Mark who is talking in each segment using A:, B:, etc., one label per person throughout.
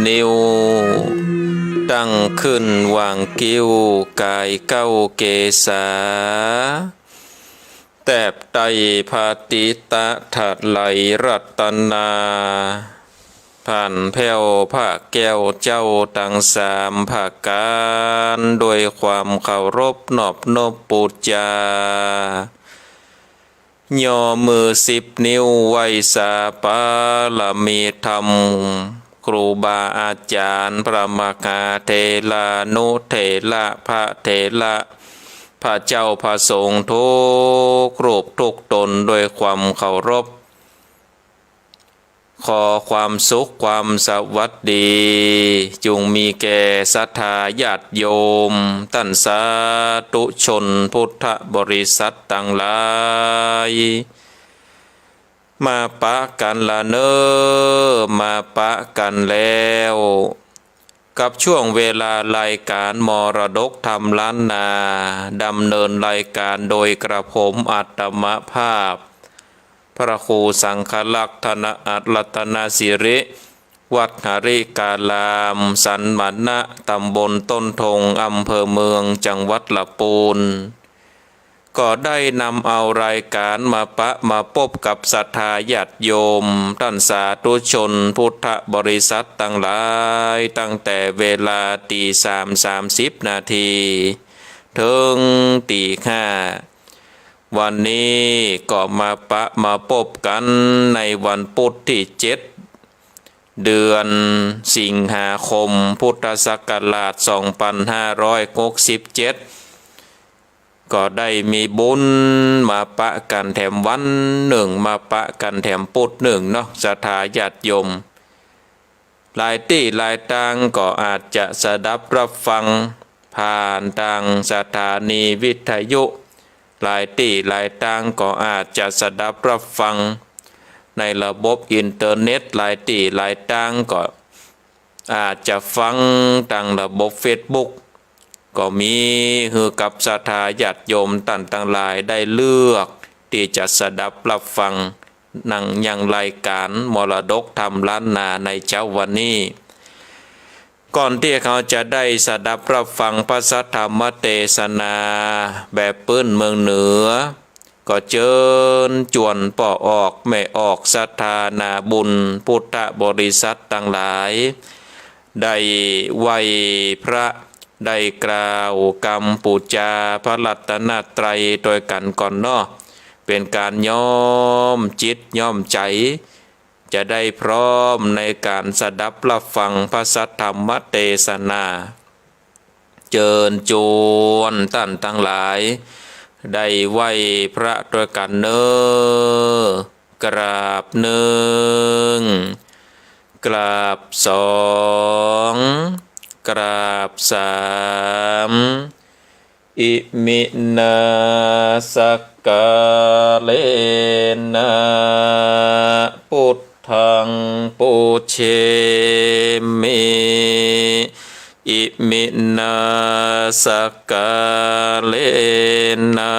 A: นิ้วตั้งขึ้นวางกิ้วกายเก้าเกษาแตบไตพาติตะถัดไหลรัตนาผ่านแผ่วผ้าแก้วเจ้าตั้งสามภาการโดยความเคารพนอบนบปูจาย่อมือนิ้วไหวสาปาละมีธรรมครูบาอาจารย์พระมหาเถระนุเถระพระเถระพระเจ้าพระสงฆ์ทุกรูปทุกตนโดยความเคารพขอความสุขความสวัสดีจงมีแก่ศรัทธาญาติโยมท่านสาธุชนพุทธบริษัทต่างหลายมาปะกันละเนอมาปะกันแล้วกับช่วงเวลารายการมรดกธรรมล้านนาดำเนินรายการโดยกระผมอัตมภาพพระครูสังฆลักษณะอัตรัตนสิริวัดหริกาลามสันมณะตำบลต้นทงอำเภอเมืองจังหวัดลำพูนก็ได้นำเอารายการมาพบกับศรัทธาญาติโยมท่านสาธุชนพุทธบริษัทต่างหลายตั้งแต่เวลา3:30 ถึง5:00วันนี้ก็มาพบกันในวันพุธที่7เดือนสิงหาคมพุทธศักราช2567ก็ได้มีบุญมาปะกันแถมวันหนึ่งมาปะกันแถมพุธหนึ่งเนาะศรัทธาญาติโยมหลายที่หลายทางก็อาจจะสดับรับฟังผ่านทางสถานีวิทยุหลายที่หลายทางก็อาจจะสดับรับฟังในระบบอินเทอร์เน็ตหลายที่หลายทางก็อาจจะฟังทางระบบ Facebook ก็มีคือกับศรัทธาญาติโยมต่างหลายได้เลือกที่จะสดับรับฟังนั่งยังรายการมรดกธรรมล้านนาในเช้าวันนี้ก่อนที่เขาจะได้สดับรับฟังพระสัทธรรมเทศนาแบบปื้นเมืองเหนือก็เชิญจวนป่อออกไม่ออกศรัทธานาบุญพุทธบริษัทต่างหลายได้ไหวพระได้กล่าวกรรมปูจาพระรัตนตรัยโดยกันก่อนเนาะเป็นการย้อมจิตย้อมใจจะได้พร้อมในการสดับรับฟังพระสัทธรรมเทศนาเจิญจวนท่านทั้งหลายได้ไหวพระด้วยกันเนอกราบหนึ่งกราบสองกราบสามอิมินาสักกาเลนะพุทธังปุเชมิอิมินาสักกาเลนะ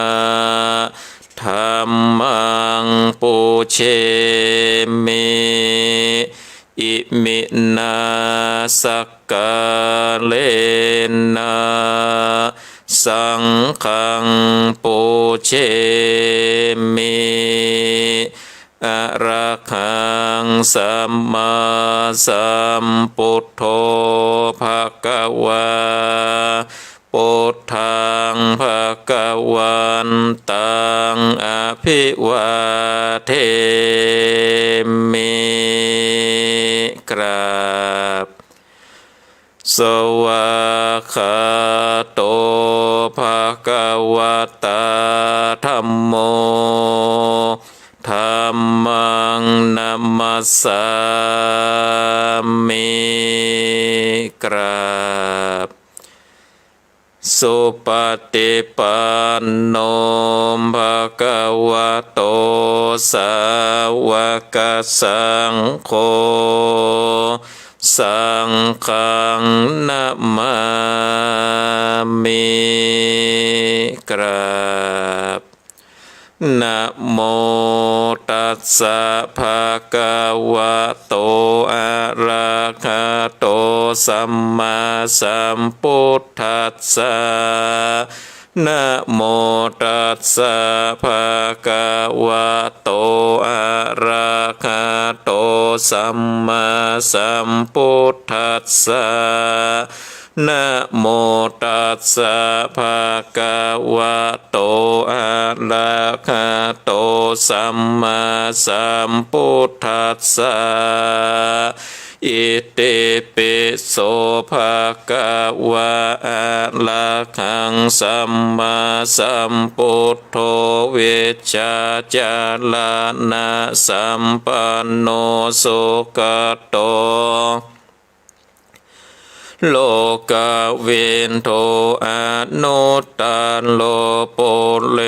A: ธัมมังปุเชมิอิมินาสักกาเลนะสังฆังปุเชมิอะระหังสัมมาสัมพุทโธภะคะวาพุทธังภะคะวันตังอภิวาเทมิกราบสวากขาโตภะคะวะตาธัมโมธัมมังนัมมัสสามิกราบสุปฏิปันโนภะคะวะโตสาวกสังโฆสังฆังนะมามิกราบ นะโมตัสสะภะคะวะโตอะระหะโตสัมมาสัมพุทธัสสะนะโมตัสสะภะคะวะโตอะระหะโตสัมมาสัมพุทธัสสะนะโมตัสสะภะคะวะโตอะระหะโตสัมมาสัมพุทธัสสะอิติปิโสภะคะวะอะระหังสัมมาสัมพุทโธวิชชาจารณะสัมปันโนสุขโตโลกเวนโทอนุตตาโลโปเล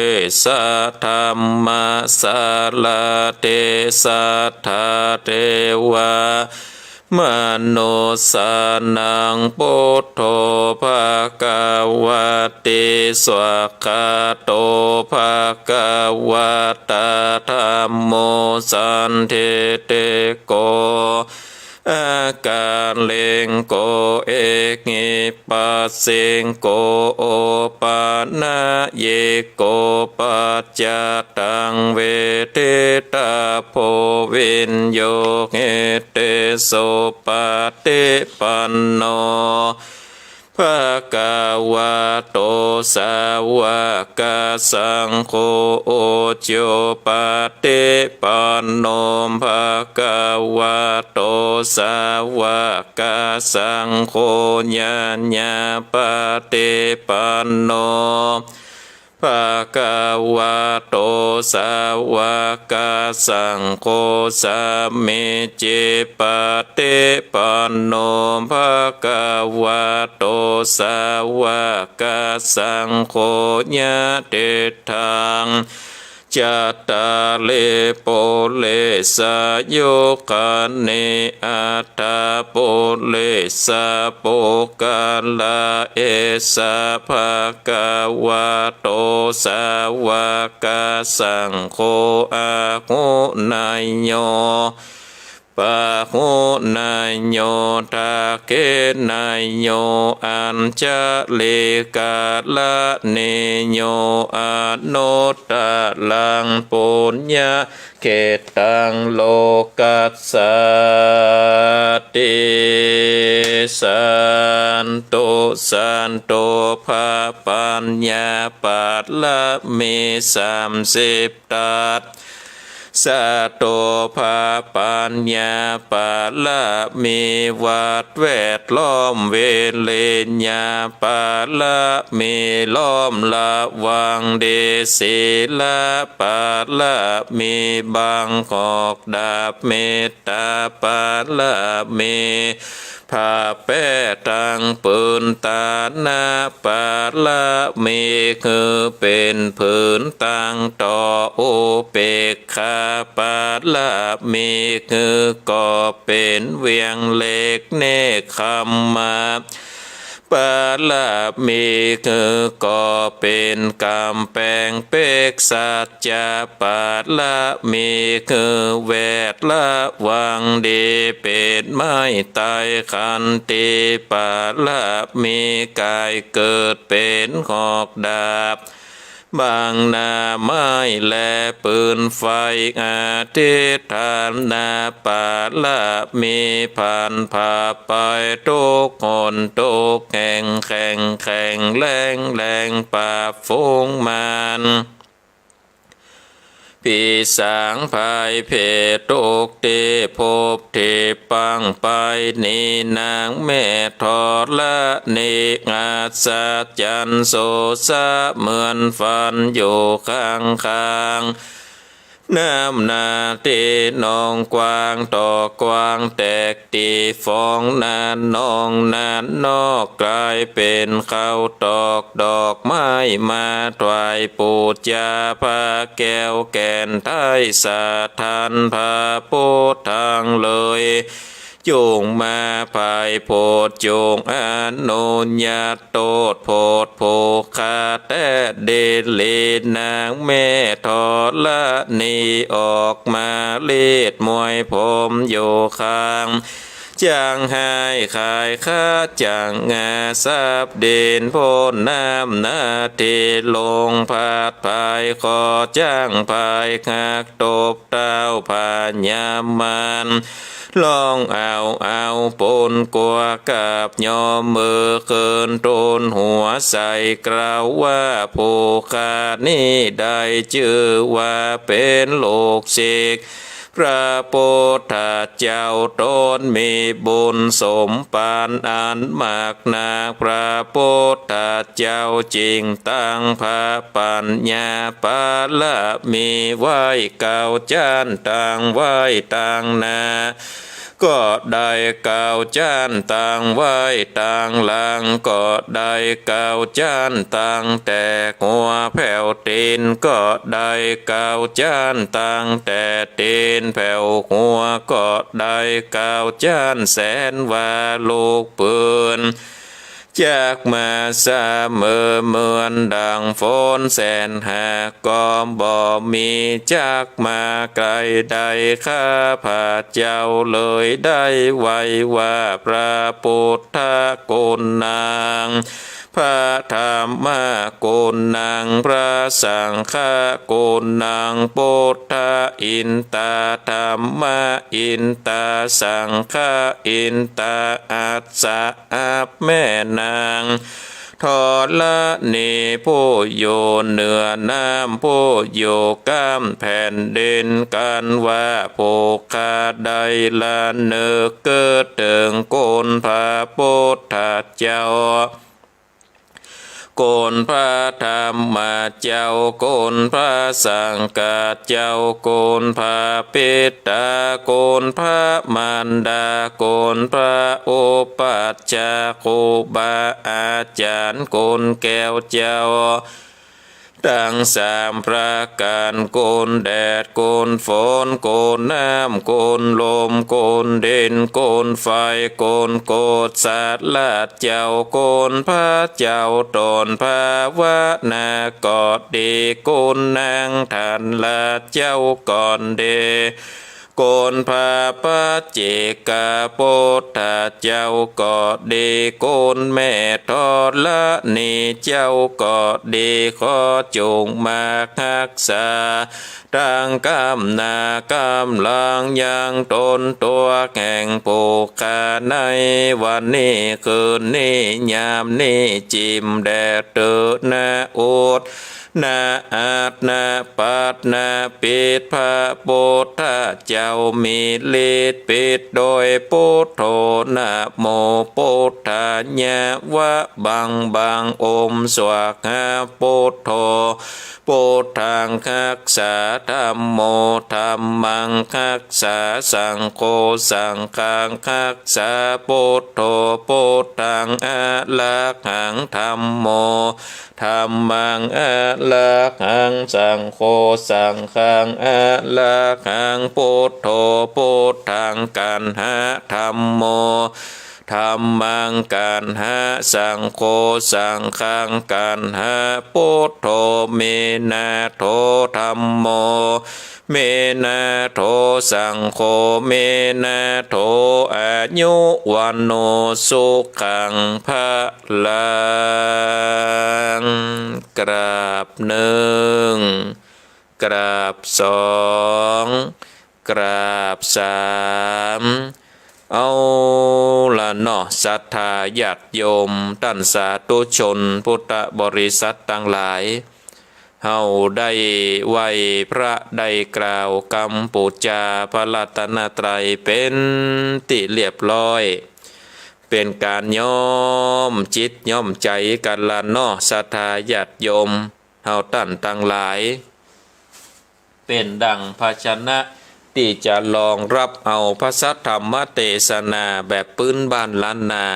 A: สะธรรมสาลาเทสัทธาเทวามโนสานังพุทโธภะคะวะติสวะคาโตภะคะวะตาธัมโมสันทิฏฐิโกอาการเลงโกเอกงิปัสสิงโกโอปานะเยโกปัจจตังเวทิตาโพวินโยเหเตโสปฏิปันโนภะคะวะโตสาวกสังโฆโจปฏิปันโนภะคะวะโตสาวกสังโฆญาญาปฏิปันโนภะคะวะโตสาวกสังโฆสัมมิจิปฏิปันโนภะคะวะโตสาวกสังโฆญาติทังจัตตาเลโปเลสะโยคะเนอัตตาโปเลสะโปกาลาเอสะภะคะวะโตสาวกสังโฆอะโหนายโยปะโหนายโยทาเกนายโยอัญจเลกาละเนโยอนุตตะลังปุญญาเขตังโลกัสสติสันโตสันโตภะปัญญาปัตละเม30ตัสสัตโตภะปัญญาปะละมีวัดแวดล้อมเวเลญญาปะละมีล้อมละวังเดศีละปะละมีบางกอกดาบเมตตาปะละมีผ้าแป้ตังปืนตานาปาละมีคือเป็นผืนตังต่อโอเปกขาปาละมีคือก่อเป็นเวียงเล็กเนคขมาปาละมีคือก่อเป็นกำแพงเปกสัจจะปาละมีคือแวดละวังดีเป็นไม้ตายขันติปาละมีกายเกิดเป็นหอกดาบบางนาไม้และปืนไฟอาทิตฐานนาปาละมีผ่านผ่าไปทุกคนทุกแห่งแข่งแข่งแรงแรงป่าฟงมันปีสางภายเพตกเตพบเทปังไปนีนางแม่ทอละเนอาสะจันโสสะเหมือนฟันอยู่ข้างข้างน้ำนาเตนองกวางต่อกวางแตกตีฟองนานนองนานนอกกลายเป็นข้าวตอกดอกไม้มาถวายปูจาพระแก้วแก่นไทยสาทานพระพุทธังเลยจงมาภายโพดจงอนุญาตโตดโพดโภคาแต่เดเลนางแม่ทอ ละนีออกมาเลดมวยผมโยคางจางหายขายข้าจางงาซับเด่นพ้นน้ำนาเทลงผาดภายขอจ้างภายหักตบเต้าผาญามมันลองเอาปนกัวกับยอมมือเกินโตนหัวใส่กล่าวว่าผู้ขานี้ได้ชื่อว่าเป็นโลกเสกพระโพธิเจ้าตนมีบุญสมปานอันมากนาพระโพธิเจ้าจริงตั้งพระปัญญาปาละมีไว้เก่าจานต่างไว้ต่างนาก็ได้เก่าจานต่างไว้ต่างหลังก็ได้เก่าจานต่างแต่หัวแผ่วตีนก็ได้เก่าจานต่างแต่ตีนแผ่วหัวก็ได้เก่าจานแสนว่าลูกปืนจากมาเสมอเหมือนดังฝนแสนหากก็บ่มีจากมาไกลใดข้าพระเจ้าเลยได้ไว้ว่าพระพุทธโกนนางพระธรรมโกนนางพระสังฆโกนนางพุทธอินตาธรรมอินตาสังฆอินตาอัสสะอาแม่นางทอละนีผู้โยเหนือน้ำผู้โยก้ามแผ่นดินกันว่าโภคาใดละเนอเกิดเติงโกนพระพุทธเจ้าโกนพระธรรมเจ้าโกนพระสังฆเจ้าโกนพระปิตาโกนพระมารดาโกนพระอุปัชฌาย์ครูบาอาจารย์โกนแก้วเจ้าตั้งสามประการโกนแดดโกนฝนโกนน้ำโกนลมโกนดินโกนไฟโกนโกดสัตว์ลาดเจ้าโกนพระเจ้าตนภาวนากอดดีโกนนางทันลาดเจ้าก่อนเดโกนพระปัจเจกพุทธเจ้าก็ดีโกนแม่ทอละนีเจ้าก็ดีขอจงมารักษาตั้งกำนากำลังยังตนตัวแห่งโภคาในวันนี้คืนนี้ยามนี้จิมแดดเตือนาอุดนาอาตนาปัตนาปิดพระพุทธเจ้ามีฤทธิ์ปิดโดยพุทโธนะโมพุทธาญาวะบังอมสวากขาพุทโธพุทธังคักษาธัมโมธัมมังคักษาสังโฆสังฆังคักษาพุทโธพุทธังอะระหังธัมโมธัมมังอะระหังสังโฆสังฆังอะระหังพุทโธพุทธังกันหะธัมโมธัมมังกันหะสังโฆสังฆังกันหะพุทโธเมนะโธธัมโมเมนะโธสังโฆเมนะโธอายุวันโนสุขังภะลังกราบหนึ่งกราบสองกราบสามเอาละเนาะศรัทธาญาติโยมท่านสาธุชนพุทธบริษัททั้งหลายเฮาได้ไหวพระได้กล่าวกรรมปูจาพระรัตนตรัยเป็นติเรียบร้อยเป็นการย่อมจิตย่อมใจกันละเนาะศรัทธาญาติโยมเฮาท่านทั้งหลายเป็นดังภาชนะที่จะรองรับเอาพระสัทธรรมเทศนาแบบพื้นบ้านล้านนา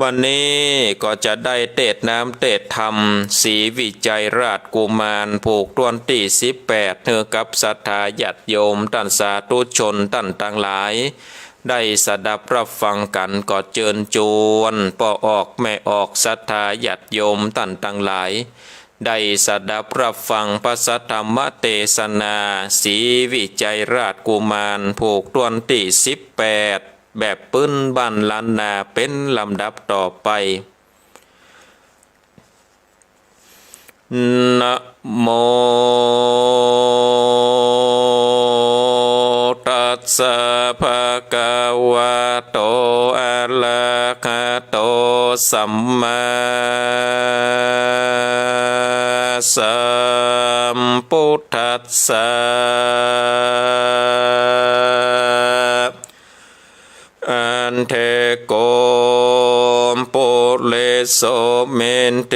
A: วันนี้ก็จะได้เทศน้ำเทศธรรมศรีวิจัยราชกุมารผูกตวนที่18เธอกับศรัทธาญาติโยมท่านสาธุชนท่านทั้งหลายได้สดับรับฟังกันก็เจิญจวนป่อออกแม่ออกศรัทธาญาติโยมท่านทั้งหลาย ได้สดับรับฟังพระสัทธรรมเทศนาสีวิจัยราชกุมารผูกตวนที่18แบบปื้นบ้านล้านนาเป็นลำดับต่อไปนะโมตัสสะภะคะวะโตอะระหะโตสัมมาสัมพุทธัสสะอันเทโกมปุเรโสเมนเต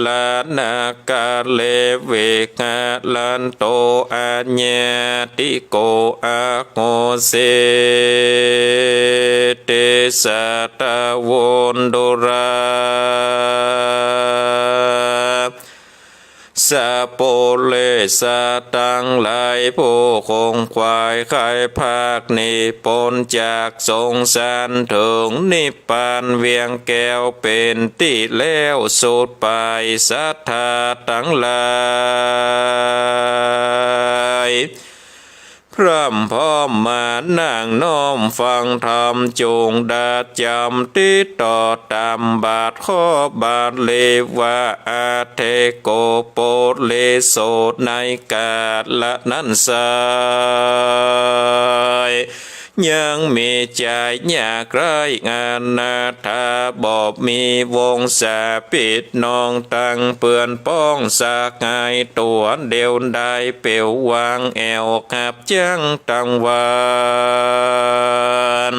A: ลานากาเลเวกาลันโตอัญญติโกอาโกเสเตสัตวนดุราสะโปเลสะตังหลายผู้คงควายไข่ภาคนิปนจากสงสารถึงนิพพานเวียงแก้วเป็นที่แล้วสุดไปศรัทธาทั้งหลายพร่ำพร้อมมานั่งน้อมฟังธรรมจงดาจำติดต่อตามบาทข้อบาทเลวะอาเทโกโปเลโสในกาละนั้นสายยังมีใจยากไรงานนาถาบอบมีวงสาปิดนองตังเปื่อนป้องสากไงตัวเดียวได้เปียววางแอวขับจังตังวาน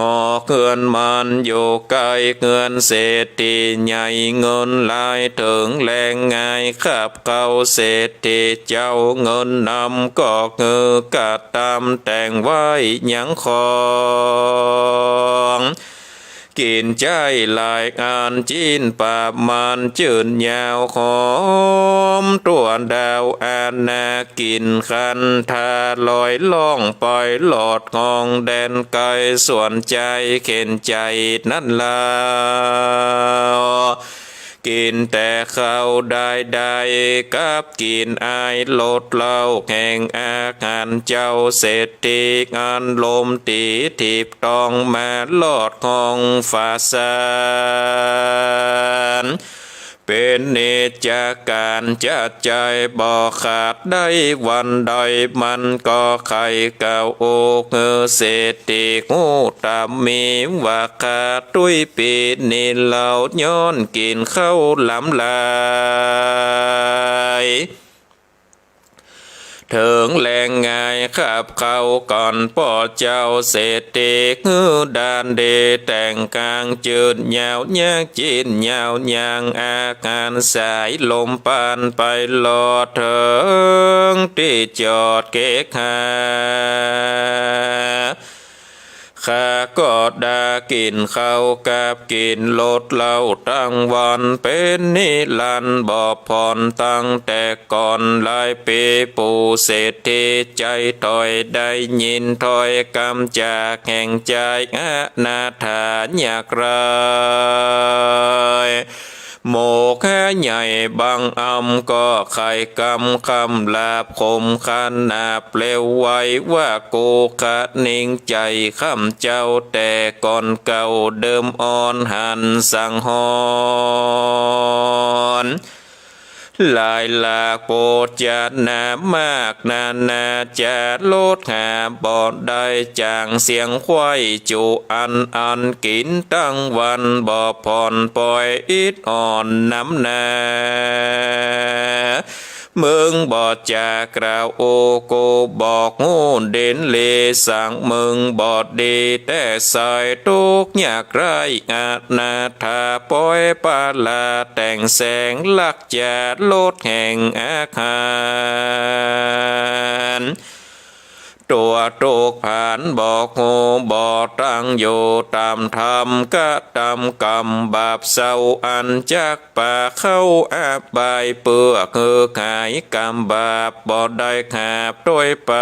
A: หอเงินมันอยู่ไกลเงินเศรษฐีใหญ่เงินลายถึงแรงง่ายขับเข้าเศรษฐีเจ้าเงินนำก็เงือกะตามแต่งไว้ยังของกินใจหลายงานจีนปามันจืนยาวหอมตัวดาวอานากินคันทาลอยล่องปล่อยหลอดงองแดนไกลส่วนใจเข็นใจนั่นลากินแต่ข้าวได้กับกินอายลดเหล้าแห่งอาหารเจ้าเศรษฐีงานลมตีทิบตองมาลอดของฝาสารเป็นเนจากการจัดใจบ่ขาดได้วันใดมันก็ไข่เก่าโอกเงอเศรษฐีงูตามมีว่าขาดตุ้ยปีนี่เหล่าย้อนกินเข้าลำลายถึงแรงง่ายขับเข้าก่อนพ่อเจ้าเศรษฐีฮือดานเดแต่งกลางจืดยาวยากจีนยาวยางอาการสายลมปานไปลอดถึงที่จอดเกะหาข้าก็ได้กินข้าวกับกินลดเหล้าตั้งวันเป็นนิรันดร์บ่ผ่อนตั้งแต่ก่อนหลายปีปู่เศรษฐีใจถอยได้ยินถอยกำจากแห่งใจอนาถาอยากไรโมกแค่ใหญ่บางอำก็ไข่กำคำลาบคมขันนาเปลวไว้ว่ากูขะนิ่งใจคำเจ้าแต่ก่อนเก่าเดิมอ่อนหันสังหรณ์ลายหลากโปรดจัดนามากนาจะลดหาบอดได้จางเสียงควายจูอันกินตั้งวันบ่ผ่อนปล่อยอิดอ่อนน้ำนามึงบอดจากราวโอโกบอกงูเด่นเลสั่งมึงบอดดีแต่ใส่ทุกอยากไรอาจนาถาปล่อยปาลาแต่งแสงลักจัดลดแห่งอาคารตัวโตกผ่านบอกโหบอกตั้งอยู่ตามธรรมกะตามกรรมบาปเศร้าอันจากป่าเข้าอาบายเปื้อคือขายกรรมบาปบ่ได้ขาบด้วยไป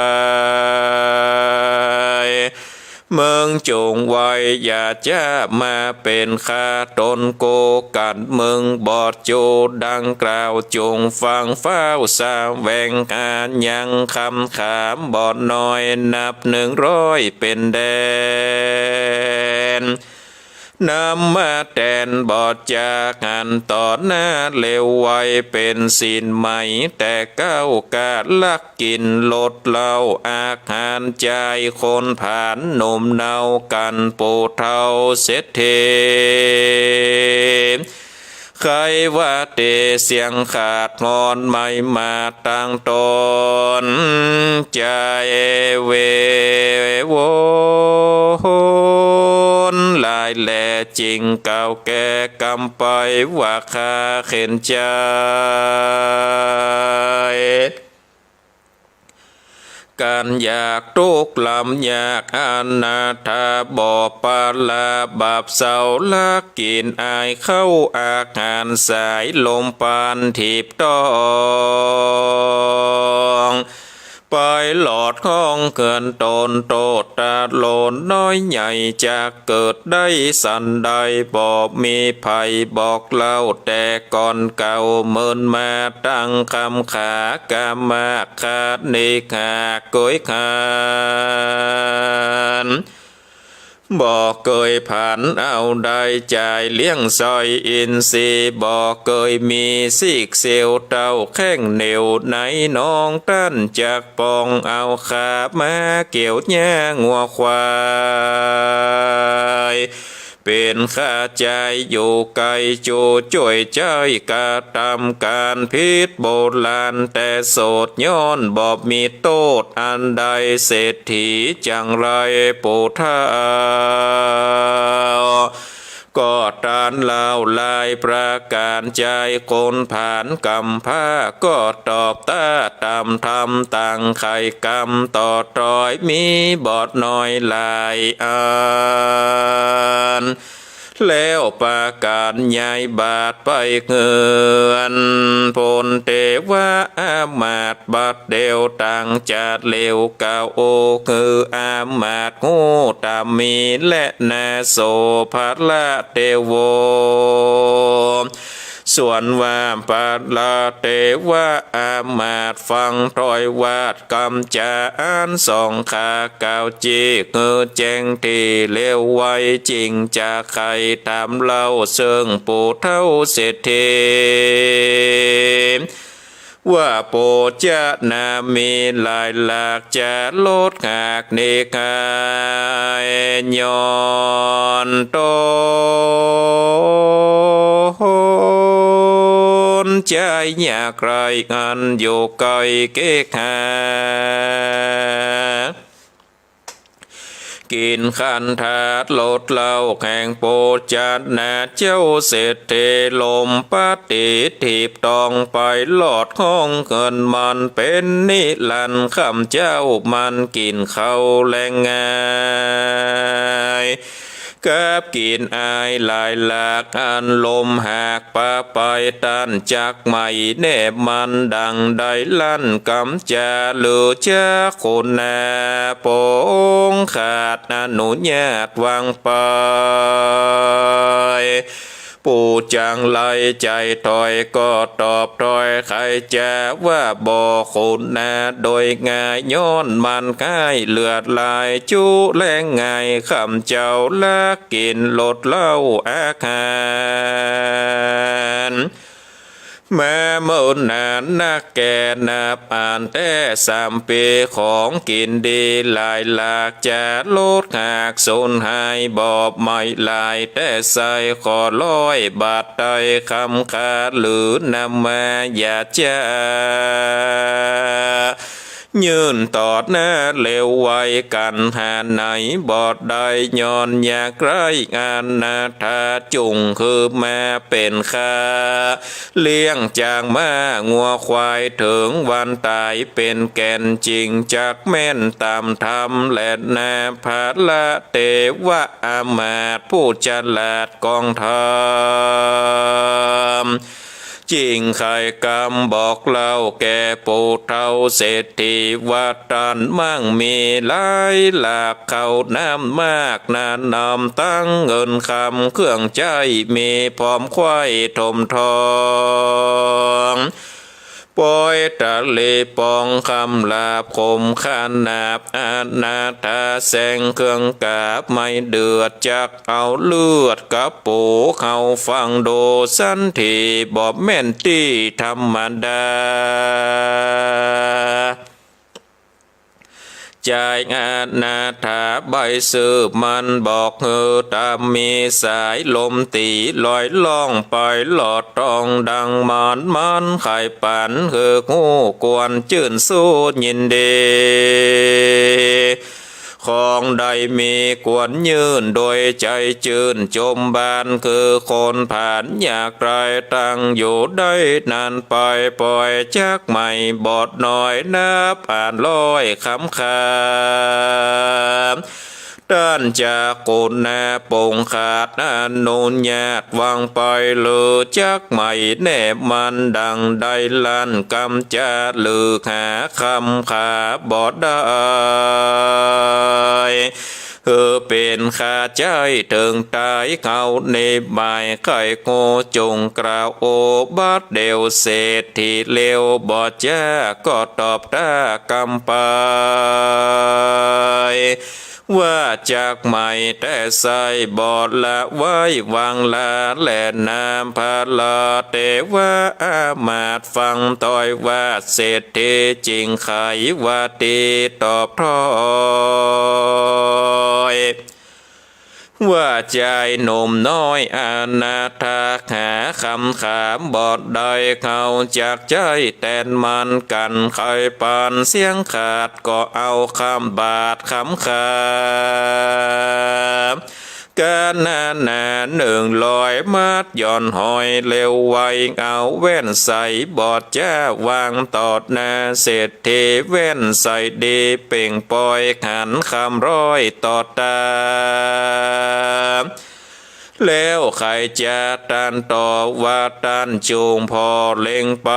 A: เมืองจงไว้อย่าจะมาเป็นข้าตนโกกันเมืองบอดโจดังกล่าวจงฟังเฝ้าสาแวงการยังคำขามบอดน้อยนับ100เป็นแดนนำมาแทนบอดจากงานต่อหน้าเลวไว้เป็นสินไหมแต่เก้ากาดลักกินลดเหล่าอาหารใจคนผ่านหนุ่มเนากันปูเท่าเสร็จเทใครว่าเตเสียงขาดงอนไม่มาตั้งตนใจเวโวนลายแหล่จริงเก่าแก่กำไปว่าคาเข็นใจการอยากทุกข์ลำอยากอนาถาบ่ปาลาบาปเศร้าลักกินอายเข้าอาการสายลมปานถีบต้องไปหลอดข้องเกินตนโตตาโลนน้อยใหญ่จะเกิดได้สันใดบอกมีภัยบอกเล่าแต่ก่อนเก่าเมินมาตั้งคำขากามาขาดนิขาก้อยขานบอกเคยผ่านเอาได้จ่ายเลี้ยงซอยอินซีบอกเคยมีซีกเซลเต้าแข้งเหนียวในน้องตั้นจากปองเอาขามาเกี่ยวแย่งัวควายเป็นข้าใจอยู่ไกลจูจ่วยใจกาทำการพิษโบราณแต่โสดย้อนบอบมีโตดอันใดเศรษฐีจังไรปูท่าก็ตานเล่าลายประการใจคนผ่านกำผ้าก็ตอบตาตามทำต่างไข่กำต่อตรอยมีบอดน้อยลายอ่านแล้วประการใหญ่บาดไปเงินพลเทวะอามาตย์บัดเดียวต่างจัดเลวเก่าโอคืออามาตย์งูตามีและนาโสภัลละเทโวส่วนว่าปัลลาเทวะอามาตย์ฟังถอยวาดกำจาอันสองขาเก่าจีเงือแจ้งที่เลวไว้จริงจะใครตามเล่าเชิงปูเท่าเศรษฐีว่าโปจะนามีลายหลากจะลดหากเนกายย้อนตนใจอยากไรกันอยู่ไกลเกกากินขันธาตุลดเหล่าแข่งโปจัดนาเจ้าเศรษฐีลมปฏิทิบตองไปหลอดห้องเกินมันเป็นนิลันคำเจ้ามันกินเขาแรงงายกับกินอายลายหลากอันลมหากปะไปตันจักไม่แนบมันดังใดลั่นกำจาหรือเจ้าคนนาโปงขาดอนุญาตวางไปปู่จังไลใจถอยก็ตอบถอยใครจะว่าบ่คุณนาโดยง่ายย้อนมันง่ายเลือดลายจูแรงง่ายคำเจ้าละกินลดเหล้าอาคารแม่เมื่อนานนักแก่นับอ่านแต่3 ปีของกินดีหลายหลากจะลดหากสูญหายบอบไม่ลายแต่ใส่ขอ100 บาทได้คำขาดหรือนำมาอย่าจะยืนตอดหน้าเลวไว้กันหาไหนบอดได้ย้อนอยากไรงานนาทาจุงคือมาเป็นข้าเลี้ยงจางมางัวควายถึงวันตายเป็นแก่นจริงจากแม่นตามธรรมและนาภาละเทวะอามาตย์ผู้ฉลาดกองธรรมจ จริงใครกำบอกเล่าแก่ปู่เฒ่าเศรษฐีวัดตันมั่งมีหลายหลากเขาน้ำมากนานนำตั้งเงินคำเครื่องใจมีพร้อมควายถมทองปอยตะเลปองคำลาบคมขนาบอาณาถาแสงเครื่องกาบไม่เดือดจักเอาเลือดกับปูเขาฟังโดสันทีบอบแม่นที่ธรรมดาใจงานนาถาใบสืบมันบอกตามมีสายลมตีลอยล่องไปหลอดตองดังมันไข่ปันงูกวนจื่นสู้ยินดีของใดมีกวนยืนโดยใจจืนจมบานคือคนผ่านอยากไรตั้งอยู่ได้นานไปปล่อยจากใหม่บอดน้อยนับผ่านลอยคำคาด้านจากกุนนาปงขาดอนุญาตวางไปเลือจักใหม่แนบมันดังใดลันกำจะลือหาคำขาบอดได้เป็นข้าใจถึงตายเขาในบายไข่โกจงกล่าวโอบาดเดียวเศรษฐีเลวบอดจ้าก็ตอบตากำไปว่าจากใหม่แต่ใส่บอดละไว้วางลาแหล่นามพาลาเตว่าอามาตฟังต่อยว่าเศรษฐีจริงไขว่าตีตอบทอยว่าใจหนุ่มน้อยอนาถาหาคำขามบอดใดเขาจากใจแต่นมันกันใครปานเสียงขาดก็เอาคำบาดคำขาการนาหนึ่งลอยมัดย่อนหอยเร็วไวเอาแว่นใส่บอดจ้าวางตอดนาเศรษฐีแว่นใส่ดีเป่งปอยหันคำร้อยตอดตาแล้วใครจะตันต่อว่าตันจูงพอเล็งไป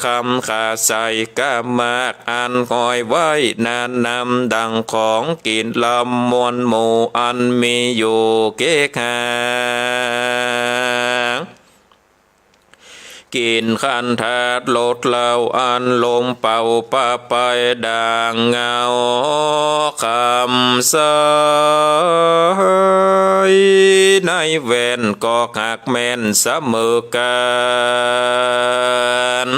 A: คำขาใส่กามากอันคอยไว้นานนำดังของกินลำมวลหมู่อันมีอยู่เก๊กหากินขันธาตุลดเหล่าอันลมเป่าปะไปด่างเงาคำสายในแว่นก็หักแม่นเสมอกัน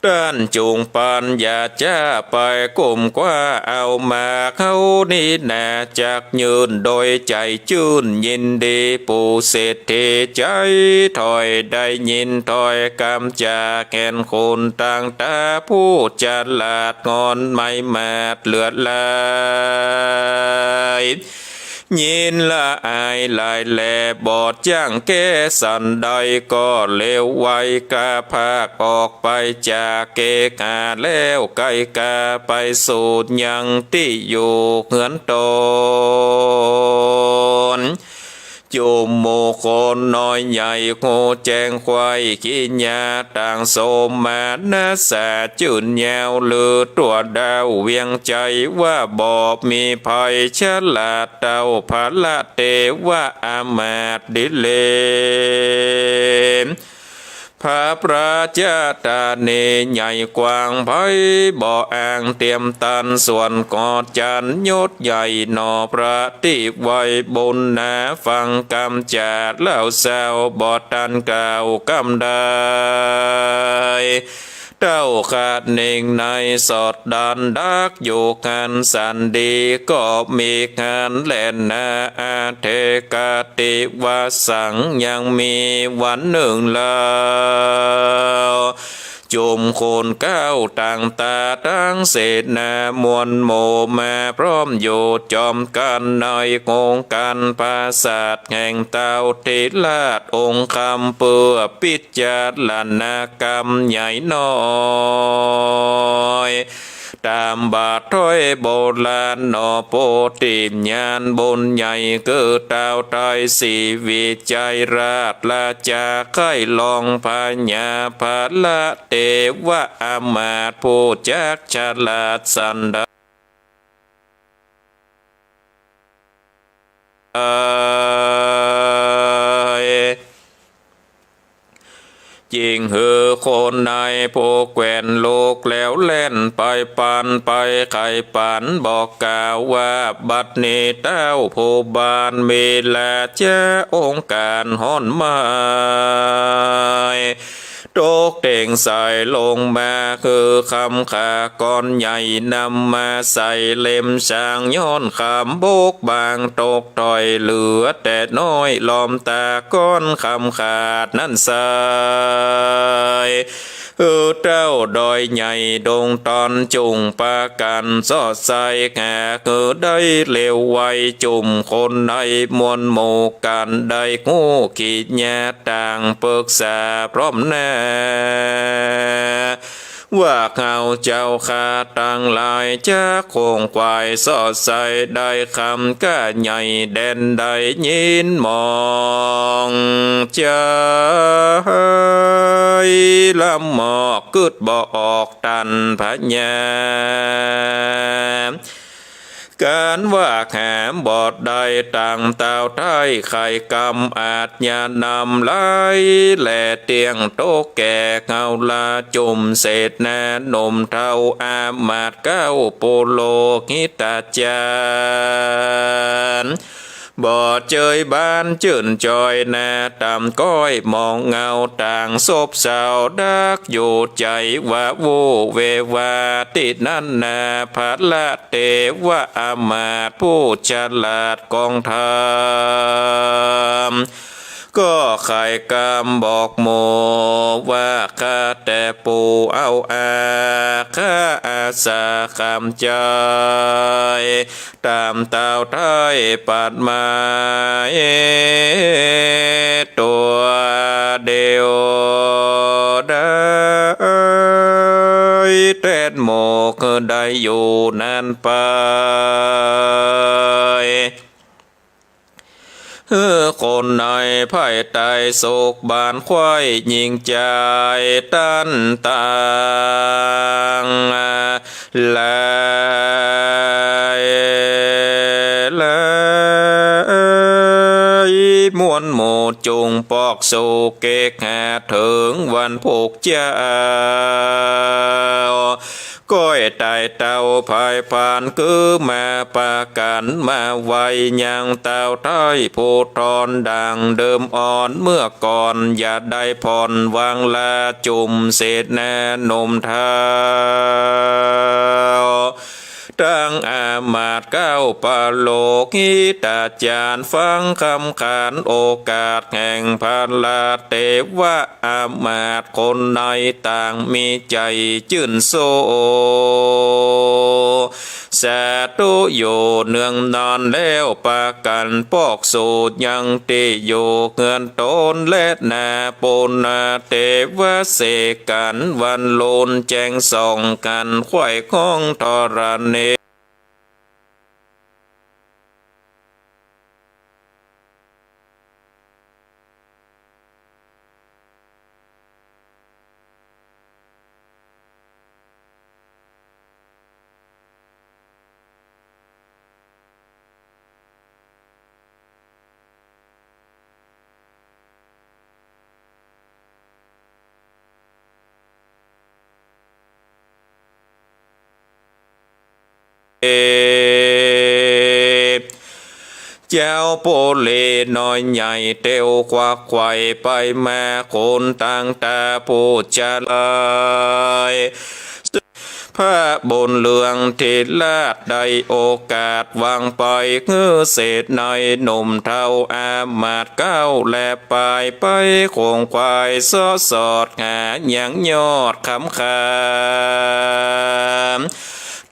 A: ด้านจูงปัญญาจ้าไปกลมกว่าเอามาเขานี่นาจากยืนโดยใจจื่นยินดีปู่เศรษฐีใจถอยได้ยินถอยกำจาแกนคนต่างตาผู้จัดลาดงอนไม่มาดเลือดลายยินละอายลายแลบอดจ้างแก่สันใดก็เลวไวกาภาคออกไปจากเกกาแล้วไกกาไปสูดยังที่อยู่เหมือนตนจุมโมโคนน้อยใหญ่โคแจงควายกินยาต่างโสมานาสาจุนแยวลือตัวดาวเวียงใจว่าบอบมีภัยฉลาดเต่าพละเตว่าอามาตดิเลพระประเจ้าตาเนใหญ่กว้างไพบ่ออ่างเตรียมตันส่วนกอดจันยศใหญ่นอพระติไว้บนนาฟังกำจัดเล่าแซวบอดตันเก่ากำได้เต้าขาดหนึ่งในสอดดันดักอยู่กันสันดีก็มีการแล่นนาอาเทกาติวาสังยังมีวันหนึ่งแล้วจุมโคนก้าวต่างตาตั้งเศษนามวลโมมาพร้อมอยู่จอมกันในงงกันภาษาทแห่งเต้าทิลาดองค์คำเปื่อปิจารณากรรมใหญ่น้อย ตามบาทถ้อยโบราณนอโปติญาณบุญใหญ่เกิดดาวไตรสีวิจัยราชลาจาไข่ลองพญาภาละเทวะอามาตย์ผู้จักฉลาดสันดจิงเหือคนในผู้แกวนโลกแล้วเล่นไปปันไปไข่ปันบอกกล่าวว่าบัดนี้เต้าผู้บานมีแลเจ้าองค์การห่อนไม้โตกเต่งใส่ลงมาคือคำขาก้อนใหญ่นำมาใส่เล่มช่างย้อนคำโบกบางตกต่อยเหลือแต่น้อยลอมตาก้อนคำขาดนั่นใส่เจ้าดอยใหญ่ดงตอนจุงปากันสอดใส่แก่คือได้เร็วไวจุ่มคนในมวลหมู่กันได้งูขีดแย่ต่างปรึกษาพร้อมแน่ว่าเขาเจ้าขาตั้งหลายจะคงควายสอดใส่ได้คำก้าใหญ่แดนได้ยินมองใจละหมอกกึดบ่ออกตันพะญาการว่าแหมบอดได้ต่างเต่าไทยไข่กำอาจญานำไหลแหล่เตียงโตแก่เงาลาจุ่มเศษแน่นมเท่าอามาดเก้าโปโลกิตาจารบ่เจยบ้านจื่นจอยแน่ตามก้อยมองเงาต่างศพสาวดักอยู่ใจว่าโวเววาติดนั่นนาพัดละเทวะอามาตย์ผู้ฉลาดกองธรรมก็ไข่กำบอกโมว่าข้าแต่ปูเอาข้าอาสาคำใจตามเต่าไทยปัดมาตัวเดียวได้เต็ดโมกได้อยู่นั่นไปคนในไพ่ไตโศกบานควายยิงใจตันต่างลมวนหมู่จุงปอกสู่เกกหาถึงวันผูกเจ้าก้อยตายเต่าภายผ่านคือมาปากันมาไวยังเต่าไทยผู้ทอนดังเดิมอ่อนเมื่อก่อนอย่าได้ผ่อนวางลาจุ่มเศษแน่นมเท้าตั้งอามาตย์เก้าปาโลกิตาจารย์ฟังคำขานโอกาสแห่งพลาเทวะอามาตย์คนในต่างมีใจจื่นโซสาธุโยเนืองนอนแล้วปากันปอกสูตรยังติโยเงินตนและนาปนาเทวะเสกันวันโลนแจงส่องกันควายของทรเนเจ้าโปเลน้อยใหญ่เตียวควักไขว่ไปมาคนต่างตาผู้จะลายพระบนเลืองทิลาดได้โอกาสวางไปเงือเศษในหนุ่มเท่าอามาตย์เก้าและปลายไปคงควายสอดหาอย่างยอดคำคาม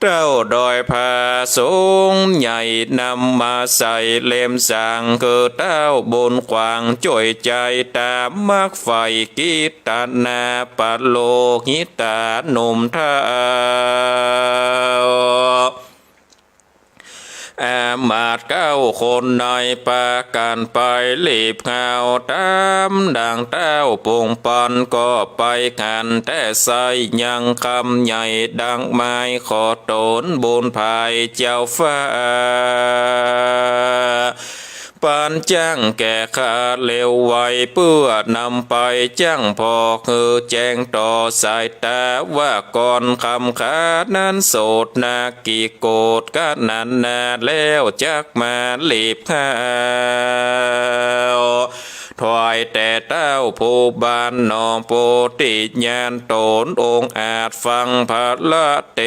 A: เจ้าดอยผาสูงใหญ่นำมาใส่เล่มสางคือเต้าบนขวางจ่อยใจตามมักไฟกีตานาปะโลหิตาหนุ่มเท้าอามาตเก้าคนในปาการไปรีบข่าวตามดังเต้าปงปันก็ไปกันแต่ใส่ยังคำใหญ่ดังไม้ขอตนบนภายเจ้าฟ้าปานจ้างแก่ขาเร็วไวเพื่อนำไปจ้างพอคือแจ้งต่อสายตาว่าก่อนคำขานั้นโสดนากี่โกดก็นันนาแล้วจักมาลีบข้าวถวายแต่เต้าผู้บานนอโปติญาณตนองค์อาจฟังพระละเท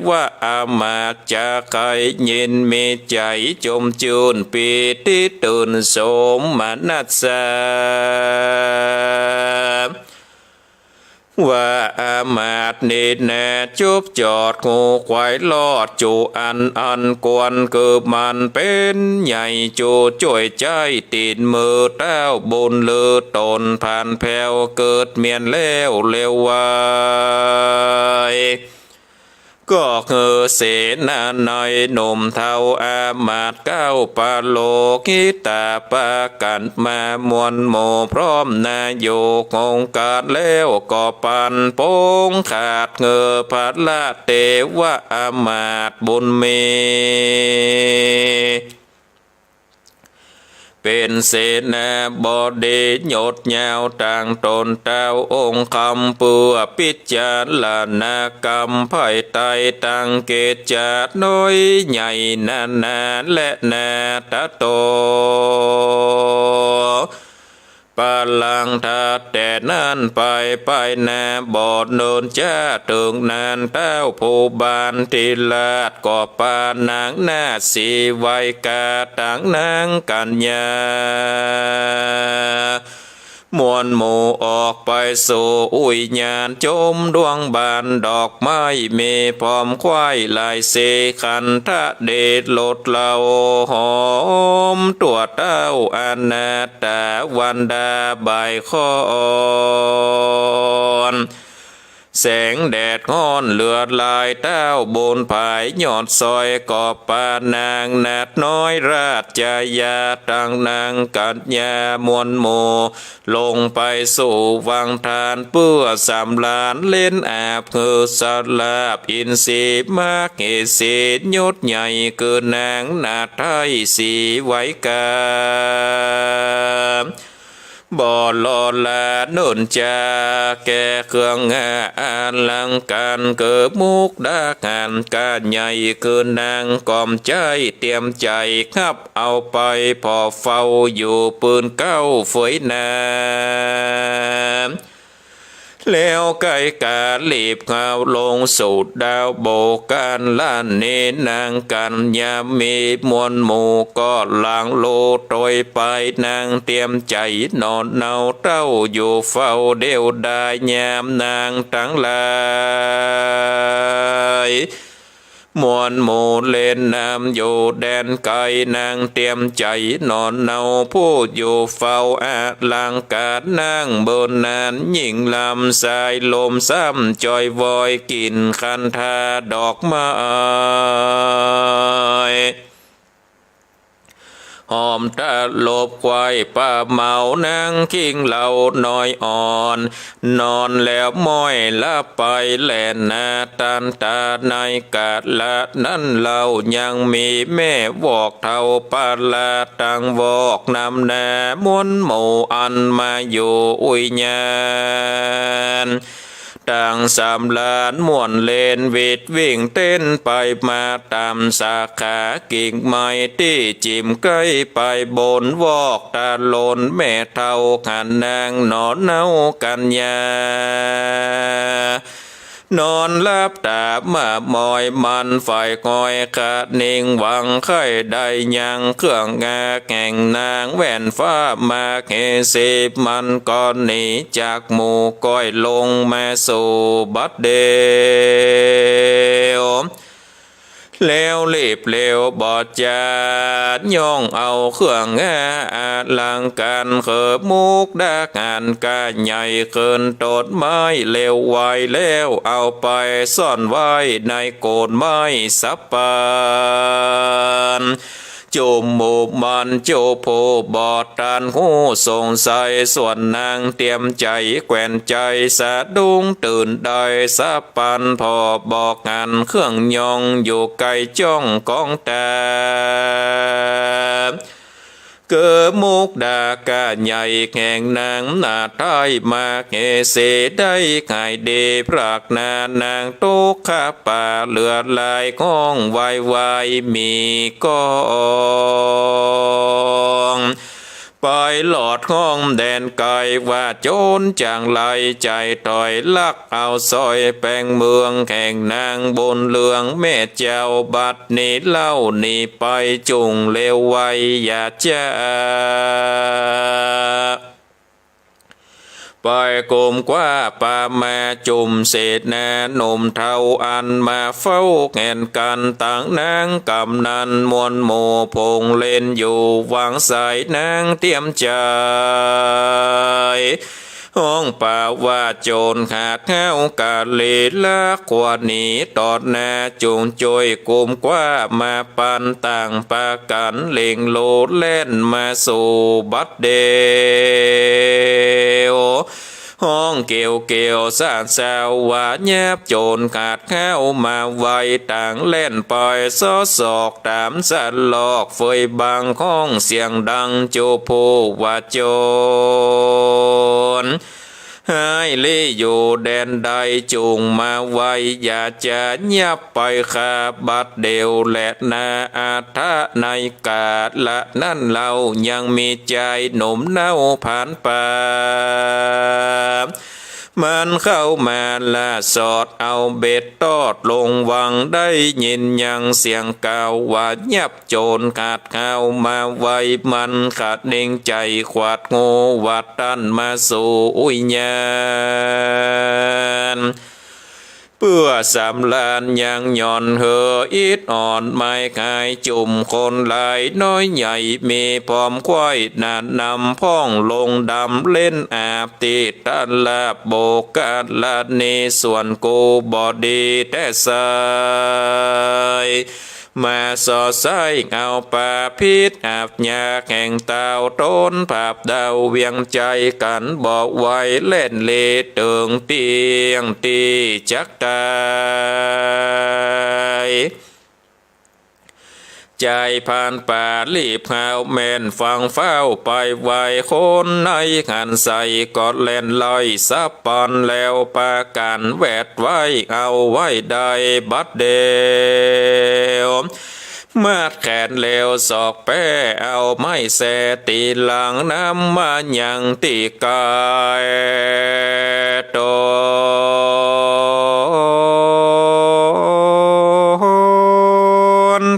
A: วะอามาตย์จะใครยินมีใจจมจูนปีติตุนสมนัสสาว่าอามาตย์นี่แน่จุบจอดงูควายลอดจูอันกวนคือมันเป็นใหญ่จูจ่วยใจตีนมือเต้าบุญลือตนผ่านแผ่วเกิดเมียนแล้วเร็ววายก็คือเสนาในหนุ่มเทาอามาตย์เก้าปาโลกิตาปากันมามวลโมพร้อมนาโยกองการแล้วก็ปันโป้งขาดเงือพัดละเทวะอามาตย์บุญมีเป็นเสนาบดีหยดยาวต่างตนเต้าองค์คำเปือพิจารณากรรมไผ่ไตตั้งเกจจาดน้อยใหญ่นาและนาตะโตปาลังทัดแต่นั้นไปนาบอดโนนจ้าถึงนานเต้าผู้บานทิลาดก่อปานางนาสีไวกาต่างนางกัญญามวลหมู่ออกไปสู่อุยญาณจมดวงบานดอกไม้เมพร้อมควายลายเสขันทะเดชลดเหล่าหอมตัวเต้าอนาตาวันดาใบคอนแสงแดดงอนเลือดลายเต้าบนภายยอดซอยกอบปานางนาดน้อยราชจายาตังนางกัญญามวลโมลงไปสู่วังทานเพื่อสำลานเล่นอาบคือสลาบอินทรีมากเกษยศใหญ่เกินนางนาไทยสีไว้กาบ่ลอลานุนจาแก่เครื่องงานลังการเกิดมุกดาการการใหญ่คือนางกอมใจเตรียมใจขับเอาไปพอเฝ้าอยู่ปืนเก้าฝอยนาแล้วไก่กาลีบข่าวลงสูดดาวโบการล้านเนนางกันยามีมวลหมู่ก็ลางโลโตยไปนางเตรียมใจนอนเนาเต้าอยู่เฝ้าเดียวได้ยามนางทั้งหลายมวลหมู่เล่นน้ำอยู่แดนไกลนางเตรียมใจนอนเนาผู้อยู่เฝ้าอาลังการนางบนนานยิ่งลำสายลมซ้ำจอยวอยกินคันธาดอกไม้หอมตาลบควายป้าเมานางคิงเหล่าน้อยอ่อนนอนแล้วม้อยละไปแล่นนาตันตาในกาดละนั้นเรายังมีแม่วอกเท่าปาลาตังวอกนำนามวนหมู่อันมาอยู่อุยญาณต่างสามล้านม่วนเลนวิดวิ่งเต้นไปมาตามสาขากิ่งไม้ที่จิมใกล้ไปบนวอกตาลนแม่เท่าขันนางนอนเนากัญญานอนลับตามา มอยมันไฟคอยกะนิ่งหวังไข่ได้ยังเครื่องงาแข่งนางแว่นฟ้ามาเกสิบมันก่อนหนีจากหมู่ก้อยลงมาสู่บัดเดียว แล้วเล็บเล้วบอดจาดย่องเอาเครื่องงาอาลังการเขิบมุกดางานกาใหญ่เกินตดไม้เร็วไวแล้วเอาไปซ่อนไว้ในโกนไม้สับปานจูมหมู่มันโจโพบอดตานหูสงสัยส่วนนางเตรียมใจแกว่นใจสะดุ้งตื่นได้สะปันพอบอกงานเครื่องยองอยู่ไกลจ้องกองตาเกิดมุกดากาใหญ่แข่งนางหน้าไทยมาเกเสได้ไข่เดพรากนานางตุกข้าป่าเลือดลายก้องวายวายมีกองปล่อยหลอดห้องแดนไกลว่าโจรจางไหลใจต่อยลักเอาซอยแปลงเมืองแข่งนางบนเลืองแม่เจ้าบัดนี้เล่านี่ไปจุงเลวไวอย่าจ้าปล่อยกลมกว่าป่ามาจุ่มเศษแน่นมเท่าอันมาเฝ้าแง่นกันต่างนางกำนันมวลโมพงเล่นอยู่วางสายนางเตรียมใจห้องป่าว่าโจรขาดเท้ากาลีละกว่านี้ตอดหน้าจุงจอยกุมกว่ามาปันต่างปากันเล่งโลดเล่นมาสู่บัดเดวห้องเกี่ยวเกี่ยวสานสาวว่าแยบโจรขาดเข้ามาไวต่างเล่นปล่อยซอศอกตามสันหลอกเฟยบางห้องเสียงดังโจโพว่าโจรให้ลี่อยู่แดนใดจุงมาไวอย่าจะเงียบไปขาบัดเดียวและนาอาทะในกาดละนั่นเรายังมีใจหนุ่มเน่าผ่านป่ามันเข้ามาละสอดเอาเบ็ดตอดลงวังได้ยินยังเสียงกล่าวว่ายับโจรขาดเข้ามาไวมันขาดเน่งใจขวาดโง่วัดตันมาสู่อุญญาณเพื่อสำลานยังย่อนเหออิดอ่อนไม้ขายจุ่มคนหลายน้อยใหญ่มีพร้อมควายนานนำพ้องลงดำเล่นอาบตีตันลาบโบกาลานีส่วนกูบอดีแต่สายมาสอไซเอาป่าพิษอาบยาแข่งเต่าต้นภาพดาวเวียงใจกันบอกไว้เล่นเลเติงเตียงตีจักตายใจผ่านป่ารีบหาวแม่นฟังเฝ้าไปไวคนในหันใส่กอดเล่นลอยซับปอนแล้วปากันแวดไว้เอาไว้ได้บัดเดียวมาดแขนเลวศอกแป้เอาไม้แสตีหลังน้ำมายังตีกายโต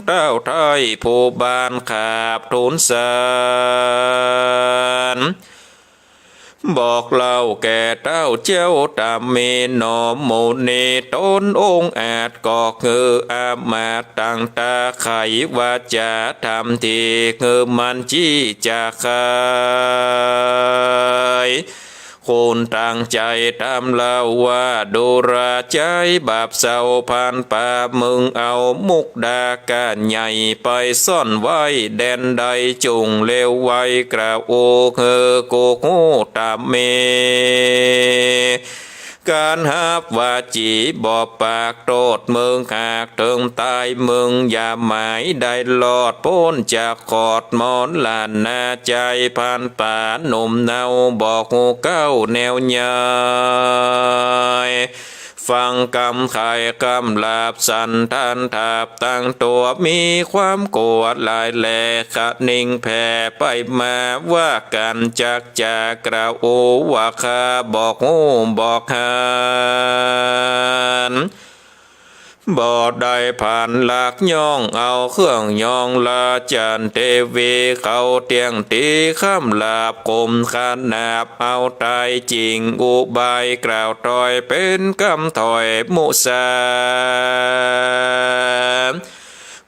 A: เต้าไทยผู้บานขาบทุนสารบอกเล่าแก่เต้าเจ้าตามเมนอมโมนีต้นองค์อาจก็คืออามาตั้งตาไขว่าจะทำที่คือมันจี้จะขายคนตั้งใจตามเล่าว่าดูราใจบาปเศร้าผ่านป่ามึงเอามุกดากาใหญ่ไปซ่อนไว้แดนใดจุงเลวไว้กระโอเฮอโกโหตามเมการหับว่าจีบอปากโตดมึงหากเติงตายมึงอย่าหมายได้หลอดพ้นจากขอดมอนลานนาใจผ่านป่าหนุ่มเนาบอกหูเก้าแนวใหญ่ฟังกำไข่กำลาบสันทานทาบตั้งตัวมีความโกรธลายแหลขะนิ่งแผ่ไปมาว่ากันจากกระโอว่าคาบอกหูบอกหานบ่ได้ผ่านหลักย่องเอาเครื่องย่องลาจันเทวีเขาเตียงตีข้ามลาบกลมขนาบเอาตายจริงอุบายกล่าวถอยเป็นกำถอยมุสา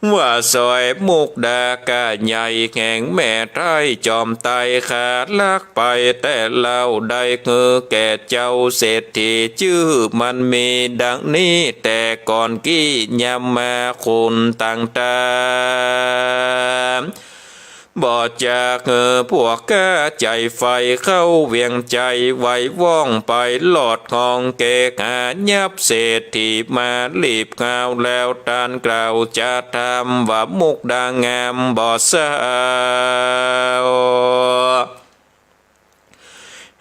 A: ว่าซอยมุกดากาใหญ่แข่งแม่ไทยจอมไตขาดลักไปแต่เล่าได้เงอแก่เจ้าเศรษฐีชื่อมันมีดังนี้แต่ก่อนกี้ยำมาคุณต่างตาบ่จากพวกกะใจไฟเข้าเวียงใจไหวว่องไปหลอดของเกกหายับเศรษฐีมารีบข่าวแล้วตานกล่าวจะทำว่ามุกดางามบ่สาว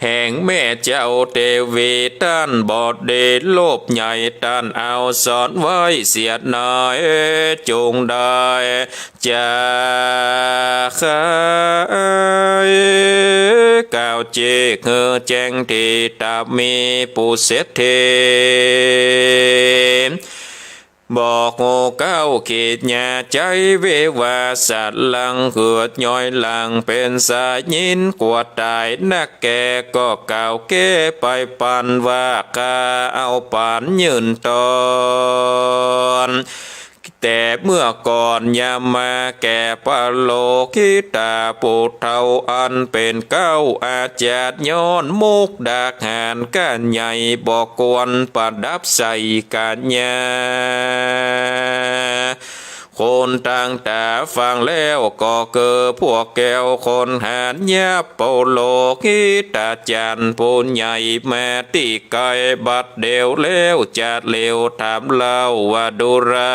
A: แห่งแม่เจ้าเทวีต้านบอดเดโลบใหญ่ต้านเอาสอนไว้เสียดหน่อยจงได้จะขายก่าวเจเงอแจ้งที่ตามีปูเสถเทบอกโง่เก้าขีดหญ้าใจเววาสัตว์ลังเหือดย้อยลังเป็นสายยินกวดตายนักแก่ก็เก่าเก้ไปปันว่ากาเอาปานยืนตอนแต่เมื่อก่อนยามมาแก่ปะโลคิตาปูเท่าอันเป็นเก้าอาจารย์ย้อนมุกดาหารกันใหญ่บอกกวนประดับใส่กันยาคนต่างตาฟังแล้วก็เกิดพวกแก้วคนหานยาโปโลคิตาจันปูนใหญ่แม่ตีไก่บัดเดียวแล้วจัดเร็วถามเล่าว่าดุรา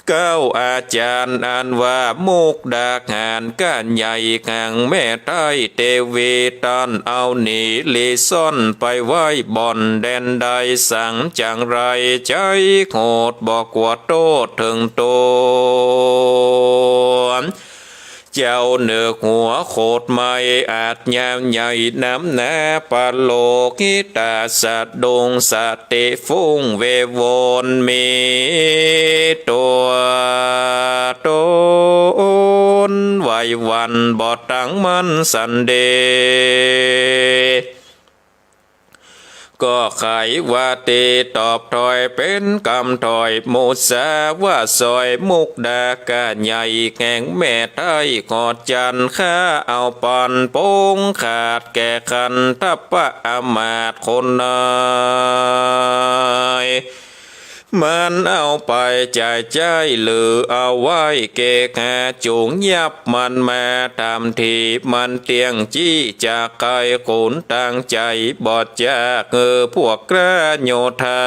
A: เก้าอาจารย์อันว่ามุกดาหารกันใหญ่ขังแม่ไทยเทวีตันเอาหนีลีซ่อนไปไว้บ่อนแดนใดสั่งจังไรใจโหดบอกว่าโตถึงโตเจ้าเนือกหัวโคตรไม่อาจยามใหญ่น้ำนาปาโลกิตาสัตดงสติฟุ้งเววนมีตัวตนไหววันบอดตังมันสันเดก็ไขว่าตีตอบถอยเป็นกำถอยมุสาว่าซอยมุกดากาใหญ่แข่งแม่ไทยกอดจันข้าเอาปันโป้งขาดแก่คันทัพปะอามาตย์คนนายมันเอาไปจ่ายใจหรือเอาไว้เกกหาจุงยับมันมาทำทีมันเตียงจี้จากไกลขุนตั้งใจบอดจากพวกกระโยธา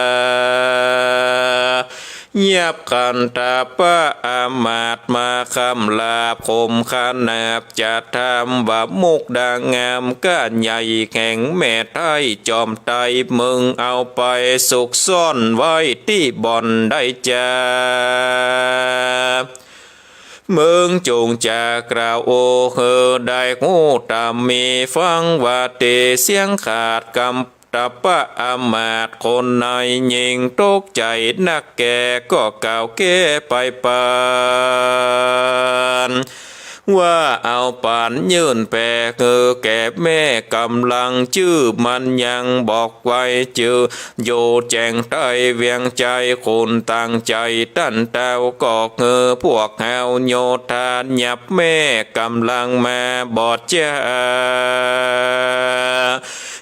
A: เยียบขันตาปะอามาตมาคำลาคมขนาบจะทำว่ามุกดางามก้านใหญ่แข่งแม่ไทยจอมไตมึงเอาไปสุกซ่อนไว้ที่บ่อนได้จ้ามึงจงจากล่าวโอเฮอได้งูตามมีฟังว่าเตเสียงขาดกำตาปะอามาตย์คนในยิงตกใจนักแก่ก็กล่าวแก้ไปปานว่าเอาปานยื่นแปะแก่แม่กำลังชื่อมันยังบอกไว้จือโยแจงใต้เวียงใจคนตั้งใจตั้นเต้าก็พวกเฮาโยธาหยับแม่กำลังมาบอดจ้า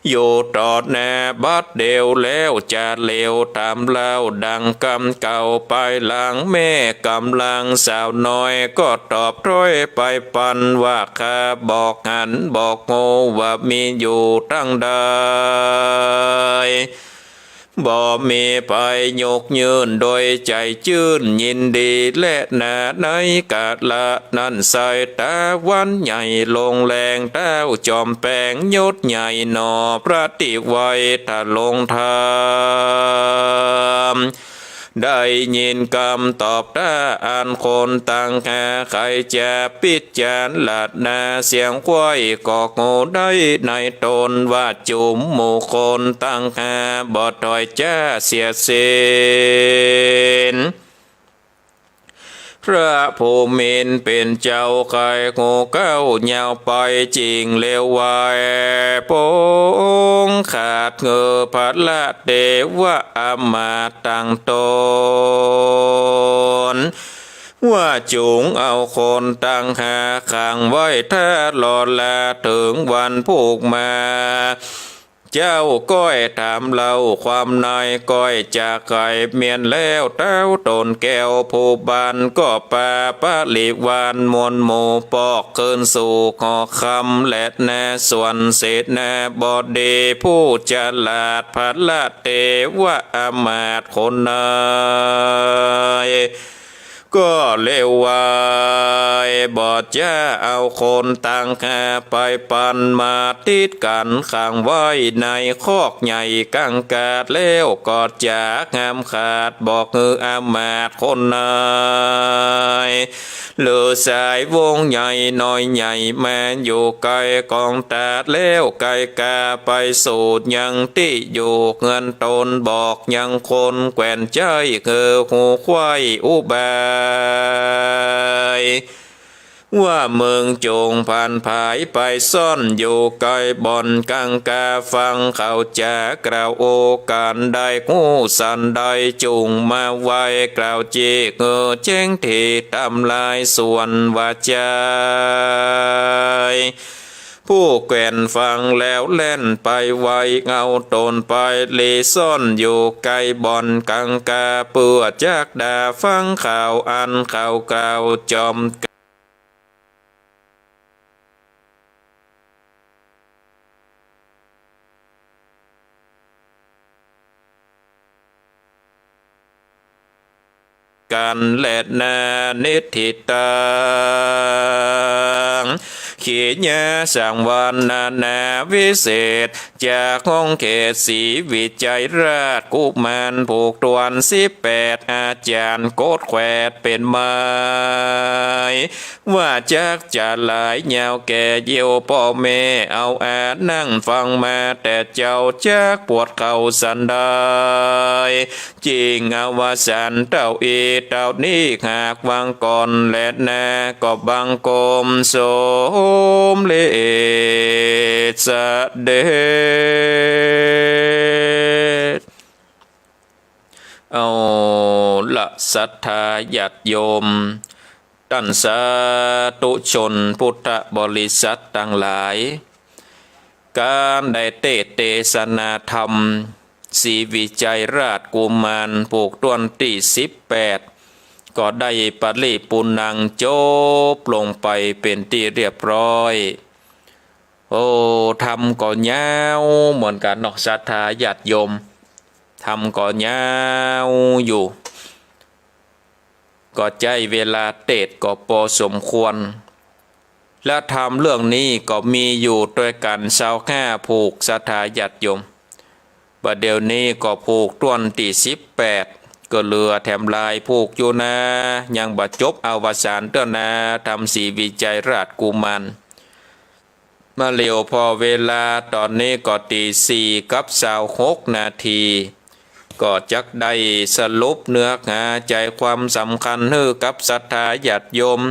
A: อยู่ตอดแน่บัดเดียวแล้วจะเลี้ยวตามเล่าดังกำเก่าไปหลังแม่กำลังสาวน้อยก็ตอบถ้อยไปปันว่าข้าบอกหันบอกโง่ว่ามีอยู่ตั้งใดบ่มีไปยกยืนโดยใจชื่นยินดีและนาในกาละนั้นใส่ตาวันใหญ่ลงแรงเต้าจอมแปงยศใหญ่หนอพระติไว้ถ้าลงทามได้ยินคำตอบตาอันคนตั้งหาใครจะพิจารณานาเสียงควายก็โง่ได้ในตนว่าจุมหมู่คนตั้งหาบ่ถอยจ้าเสียเสน พระผู้มีเป็นเจ้าไข่งูเก้ายาวไปจริงเลววายปงขาดเงือพัดละเดวะอามาตังตนว่าจุงเอาคนตั้งหาขังไว้ถ้าหลอดละถึงวันผูกมาเจ้าก้อยถามเราความนายก้อยจากไก่เมียนแล้วเต้าตนแก้วผู้บานก็ปาปะลิวานมวลหมู่ปอกเกินสู่ขอคำและแน่ส่วนเศษแน่บอดีผู้จลาดพัดละเตวะอามาตคนนายก็เลววายบอดจะเอาคนต่างหาไปปันมาติดกันขังไว้ในคอกใหญ่กังกาดแล้วกอดจากงามขาดบอกเงืออามาตคนนายเลือสายวงใหญ่น้อยใหญ่แม่อยู่ไกลกองตาดแล้วไกลกาไปสูดยังที่อยู่เงินตนบอกยังคนแกว่นใจคือหูควายอุบายว่าเมืองจงผ่านผายไปซ่อนอยู่ไกลบ่อนกังกาฟังเขาจะกล่าวโอการได้งูสันได้จุงมาไว้กล่าวจีเงอแจ้งที่ทำลายส่วนวาจาผู้แก่นฟังแล้วเล่นไปไวเงาตนไปลีซ่อนอยู่ไกลบ่อนกังกาเปื่อจากดาฟังข่าวอันข่าวกล่าวจอมกันและนานิทิตังขีญาสังวันนาวิเศษจากห้องเขตศรีวิจัยราชกุมารผูกตวน18อาจารย์โกดแขวดเป็นไม้ว่าจากจะหลายยาวแก่เยี่ยวพ่อแม่เอาอาจนั่งฟังมาแต่เจ้าจากปวดเข่าสันได้จริงอวสันเต้าอีเต้านี้หากวางก่อนและนาก็บังกรมโสมเลสเดชเอาละศรัทธาญาติโยมท่านสาธุชนพุทธบริษัททั้งหลายการได้เทศนาธรรมศรีวิจัยราชกุมารผูกต้นที่18ก็ได้ปริปุนังจบลงไปเป็นที่เรียบร้อยโอ้ทำก็ยาวเหมือนกันเนาะศรัทธาญาติโยมทำก็ยาวอยู่ก็ใจเวลาเทศก็พอสมควรและทำเรื่องนี้ก็มีอยู่ด้วยกัน25ผูกศรัทธาญาติโยมบัดเดี๋ยวนี้ก็ผูกต้นที่18ก็เหลือแถมลายผูกอยู่นะยังบัดจบอวสานเต้อนาทำศรีวิจัยราชกุมารมาเร็วพอเวลาตอนนี้ก็ตี4กับ26นาทีก็จักได้สรุปเนื้อหาใจความสำคัญให้กับศรัทธาญาติโยม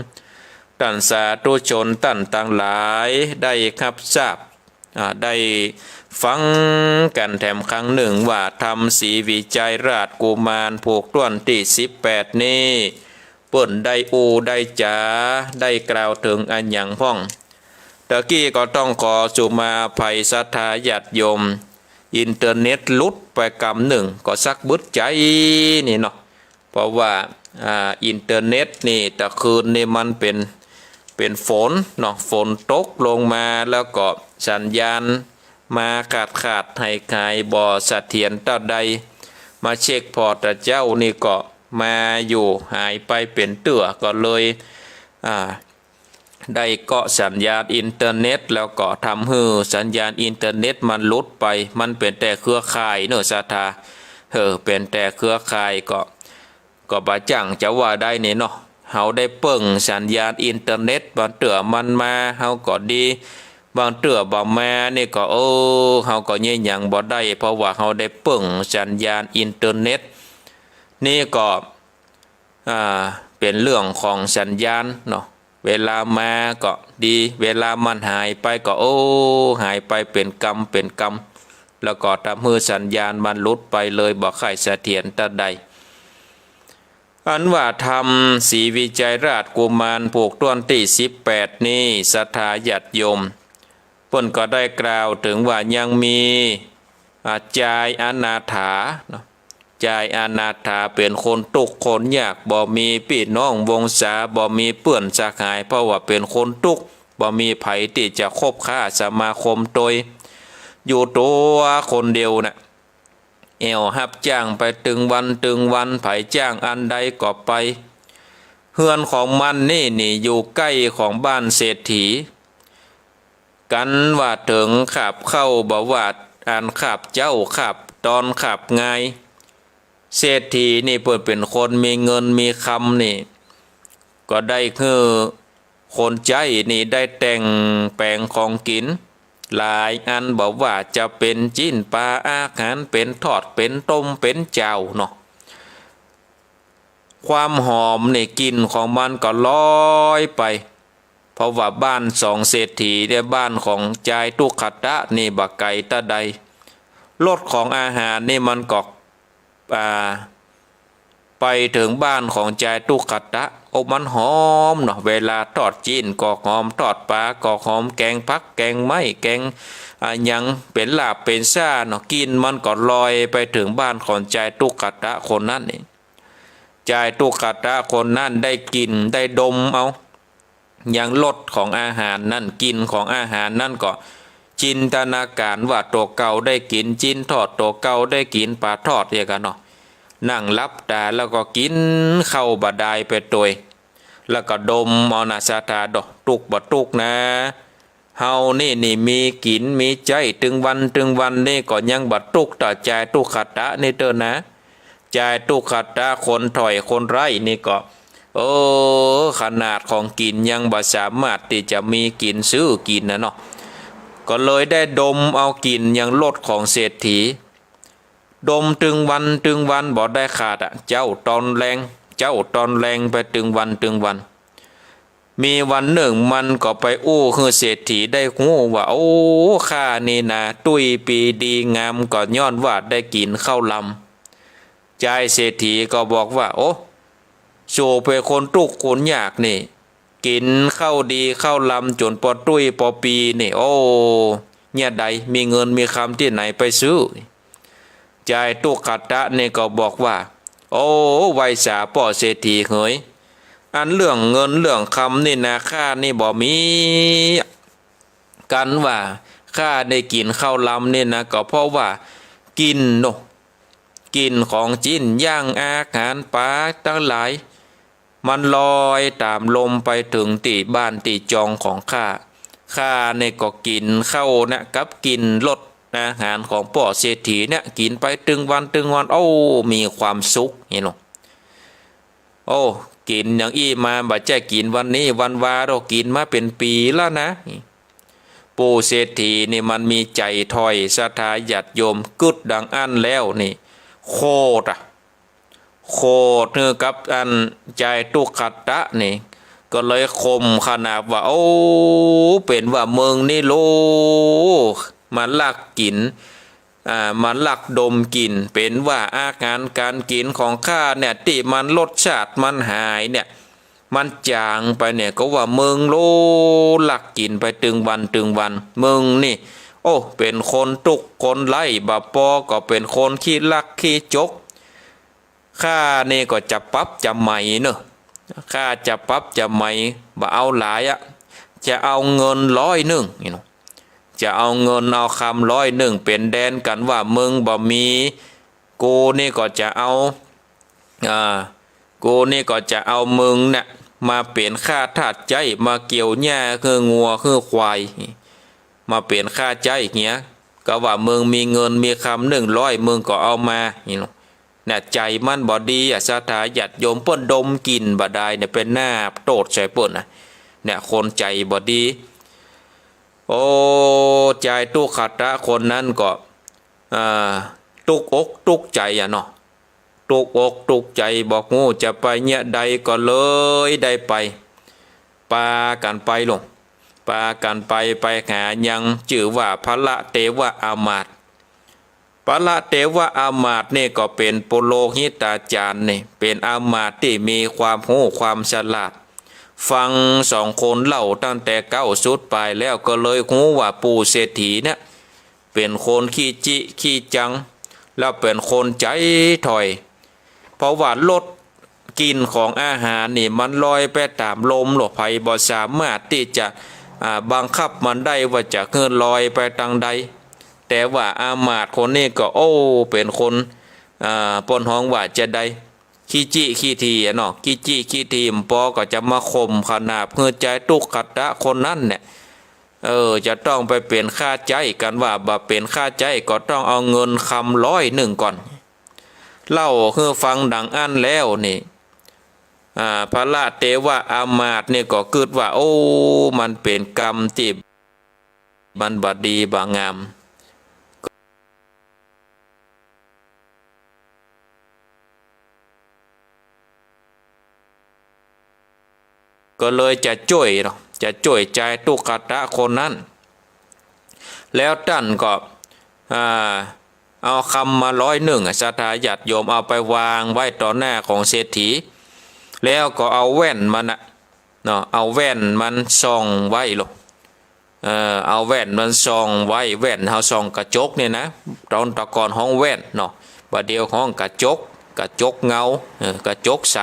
A: ท่านสาธุชนท่านต่างหลายได้ครับทราบได้ฟังกันแถมครั้งหนึ่งว่าทำศรีวิจัยราชกุมารผูกต้นที่18นี้เปิ่นได้อูได้จ๋าได้กล่าวถึงอันอย่างพ้องตะกี้ก็ต้องขอสุมาภัยศรัทธาญาติโยมอินเทอร์เน็ตลุดไปกำหนึ่งก็สักบึดใจนี่เนาะเพราะว่าอินเทอร์เน็ตนี่ตะคืนนี่มันเป็นฝนเนาะฝนตกลงมาแล้วก็สัญญาณมาขาดให้ขายบ่อเสถียรต่อใดมาเช็คพอร์ตเจ้านี่ก็มาอยู่หายไปเป็นเตื้อก็เลยได้เกาะสัญญาณอินเทอร์เน็ตแล้วก็ทำให้สัญญาณอินเทอร์เน็ตมันลุดไปมันเป็นแต่เครือข่ายเนอะศรัทธาเป็นแต่เครือข่ายก็บาจังจะว่าได้เนี่ยเนาะเฮาได้เปิ่งสัญญาณอินเทอร์เน็ตบางเตื้อมันมาเฮาก็ดีบางเตื้อบ่มานี่ก็เฮาก็ยังยังบ่ได้เพราะว่าเฮาได้เปิ่งสัญญาณอินเทอร์เน็ตนี่ก็ เป็นเรื่องของสัญญาณเนาะเวลามาก็ดีเวลามันหายไปก็โอ้หายไปเป็นกรรมเป็นกรรมแล้วก็ทำให้สัญญาณมันหลุดไปเลยบ่ค่อยเสถียรตะใดอันว่าทำศรีวิจัยราชกุมารผูกต้นที่18นี้ศรัทธาญาติโยมเพิ่นก็ได้กล่าวถึงว่ายังมีจายอนาถาเนาะจายอนาถาเป็นคนทุกข์คนยากบ่มีพี่น้องวงศาบ่มีเปื้อนสหายเพราะว่าเป็นคนทุกข์บ่มีไผที่จะคบค้าสมาคมโดยอยู่ตัวคนเดียวน่ะเอวหับจ้างไปตึงวันไผจ้างอันใดก็ไปเฮือนของมันนี่อยู่ใกล้ของบ้านเศรษฐีกันว่าถึงขับเข้าบ่ว่าอ่านขับเจ้าขับตอนขับไงเศรษฐีนี่เปิดเป็นคนมีเงินมีคำนี่ก็ได้คือคนใจนี่ได้แต่งแปลงของกินหลายอันบอกว่าจะเป็นจิ้นปลาอาหารเป็นทอดเป็นต้มเป็นเจ้าเนาะความหอมในกลิ่นของมันก็ลอยไปเพราะว่าบ้านสองเศรษฐีเนี่ยบ้านของจายตุขัตตะนี่บักไก่ตะใดรสของอาหารนี่มันก็ไปถึงบ้านของจายตุขัตตะโอ้มันหอมเนาะเวลาทอดจีนก็หอมทอดปลาก็หอมแกงพักแกงไม้แกงยังเป็นลาบเป็นซ่าเนาะกินมันก็ลอยไปถึงบ้านของจายตุขัตตะคนนั้นเองจายตุขัตตะคนนั้นได้กินได้ดมเอาอย่างรสของอาหารนั่นกินของอาหารนั่นก็จินตนาการว่าตัวเก่าได้กินจินทอดตัวเก่าได้กินปลาทอดเดียวกันเนาะนั่งรับตาแล้วก็กินเข้าบาดายไปตัวแล้วก็ดมเอานาซาตาดอกตุกบ่ตุกนะเฮานี่มีกินมีใจตึงวันนี่ก็ยังบ่ตุกต่อใจตุขัตตะนี่เตอนะใจตุขัตตะคนถอยคนไร้นี่ก็โอ้ขนาดของกินยังบ่สามารถที่จะมีกินซื้อกินนะเนาะก็เลยได้ดมเอากินยังลดของเศรษฐีดมตึงวันบ่ได้ขาดเจ้าตอนแรงไปตึงวันมีวันหนึ่งมันก็ไปอู้คือเศรษฐีได้หูว่าโอ้ข้านี่นะตุ้ยปีดีงามก็ย้อนว่าได้กินข้าวลำใจเศรษฐีก็บอกว่าโอ้โชว์เป็นคนทุกข์คนยากนี่กินข้าวดีข้าวลำจนปอตุ้ยปอปีนี่โอ้เนี่ยใดมีเงินมีคำที่ไหนไปซื้อใจตุขัตตะนี่ก็บอกว่าโอ้ไวสาป่อเศรษฐีเฮ้ยอันเรื่องเงินเรื่องคำนี่นะข้านี่บ่มีกันว่าข้าได้กินข้าวลำนี่นะก็เพราะว่ากินเนาะกินของจิ้นย่างอาหารปลาทั้งหลายมันลอยตามลมไปถึงตีบ้านตีจองของข้าเนี่ยก็กินเข้านะกับกินรสอาหารของป่อเศรษฐีเนี่ยกินไปตึงวันโอ้มีความสุขเห็นหรอโอ้กินอย่างอี้มาบ่ใจกินวันนี้วันวาเรากินมาเป็นปีแล้วนะปู่เศรษฐีนี่มันมีใจถอยศรัทธาญาติโยมกึดดังอันแล้วนี่โคตรเนื้อกับอันใจตุขัตตะนี่ก็เลยคมขนาดว่าโอ้เป็นว่าเมืองนี่โลมันลักกินมันลักดมกินเป็นว่าอาการการกินของข้าเนี่ยที่มันรสชาติมันหายเนี่ยมันจางไปเนี่ยก็ว่าเมืองโลลักกินไปตึงวันเมืองนี่โอ้เป็นคนตุกคนไล่บาปอก็เป็นคนขี้ลักขี้จกข้านี่ก็จะปั๊บจะใหม่เนอะข้าจะปั๊บจะใหม่บ่เอาหลายจะเอาเงิน100นี่เนาะจะเอาเงินเอาคำ100เป็นแดนกันว่ามึงบ่มีกูนี่ก็จะเอากูนี่ก็จะเอามึงเนี่ยมาเปลี่ยนค่าทาสใจมาเกี่ยวหญ้าคืองัวคือควายมาเปลี่ยนค่าใจเงี้ยก็ว่ามึงมีเงินมีคำ100มึงก็เอามานี่เนาะเนี่ยใจมันบ่ดีศรัทธาญาติโยมเปิ้นดมกินบ่ได้เนี่ยเป็นหน้าโตดใส่เปิ้นเนี่ยคนใจบ่ดีโอ้ใจตุขัตตะคนนั้นก็ตุกอกตุกใจเนาะ ตุกอกตุกใจบอกงูจะไปเนี่ยใดก็เลยได้ไปปากันไปลงปากันไปหายังชื่อว่าพระเทวอามาตย์พระเทวอามาตย์นี่ก็เป็นปุโรหิตาจารย์นี่เป็นอามาตย์ที่มีความรู้ความฉลาดฟังสองคนเล่าตั้งแต่เก้าสุดไปแล้วก็เลยรู้ว่าปู่เศรษฐีเนี่ยเป็นคนขี้จิขี้จังแล้วเป็นคนใจถอยเพราะว่าลดกินของอาหารนี่มันลอยไปตามลมหลบภัยบ่สามารถที่จะบังคับมันได้ว่าจะเคลื่อนลอยไปทางใดแต่ว่าอามาตย์คนนี้ก็เป็นคนปนห้องว่าจะได้ขี้จิขี้ทีเนาะขี้จิขี้ทีมปอก็จะมาข่มขนาบเพื่อใจตุกขัดตะคนนั้นเนี่ยจะต้องไปเปลี่ยนค่าใจกันว่าบ่เป็นค่าใจก็ต้องเอาเงินคำ100ก่อนเล่าคือฟังดังอันแล้วนี่พระเทวอามาตย์นี่ก็คิดว่ามันเป็นกรรมที่มันบดีบางามก็เลยจะช่วยใจตุกตะคนนั้นแล้วท่านก็เอาคำมา100ศรัทธาญาติโยมเอาไปวางไว้ต่อหน้าของเศรษฐีแล้วก็เอาแว่นมันเนาะเอาแว่นมันส่องไว้ลงเอาแว่นมันส่องไว้แว่นเฮาส่องกระจกเนี่ยนะตอนตะกอนห้องแว่นเนาะบัดเดียวห้องกระจกเงากระจกใส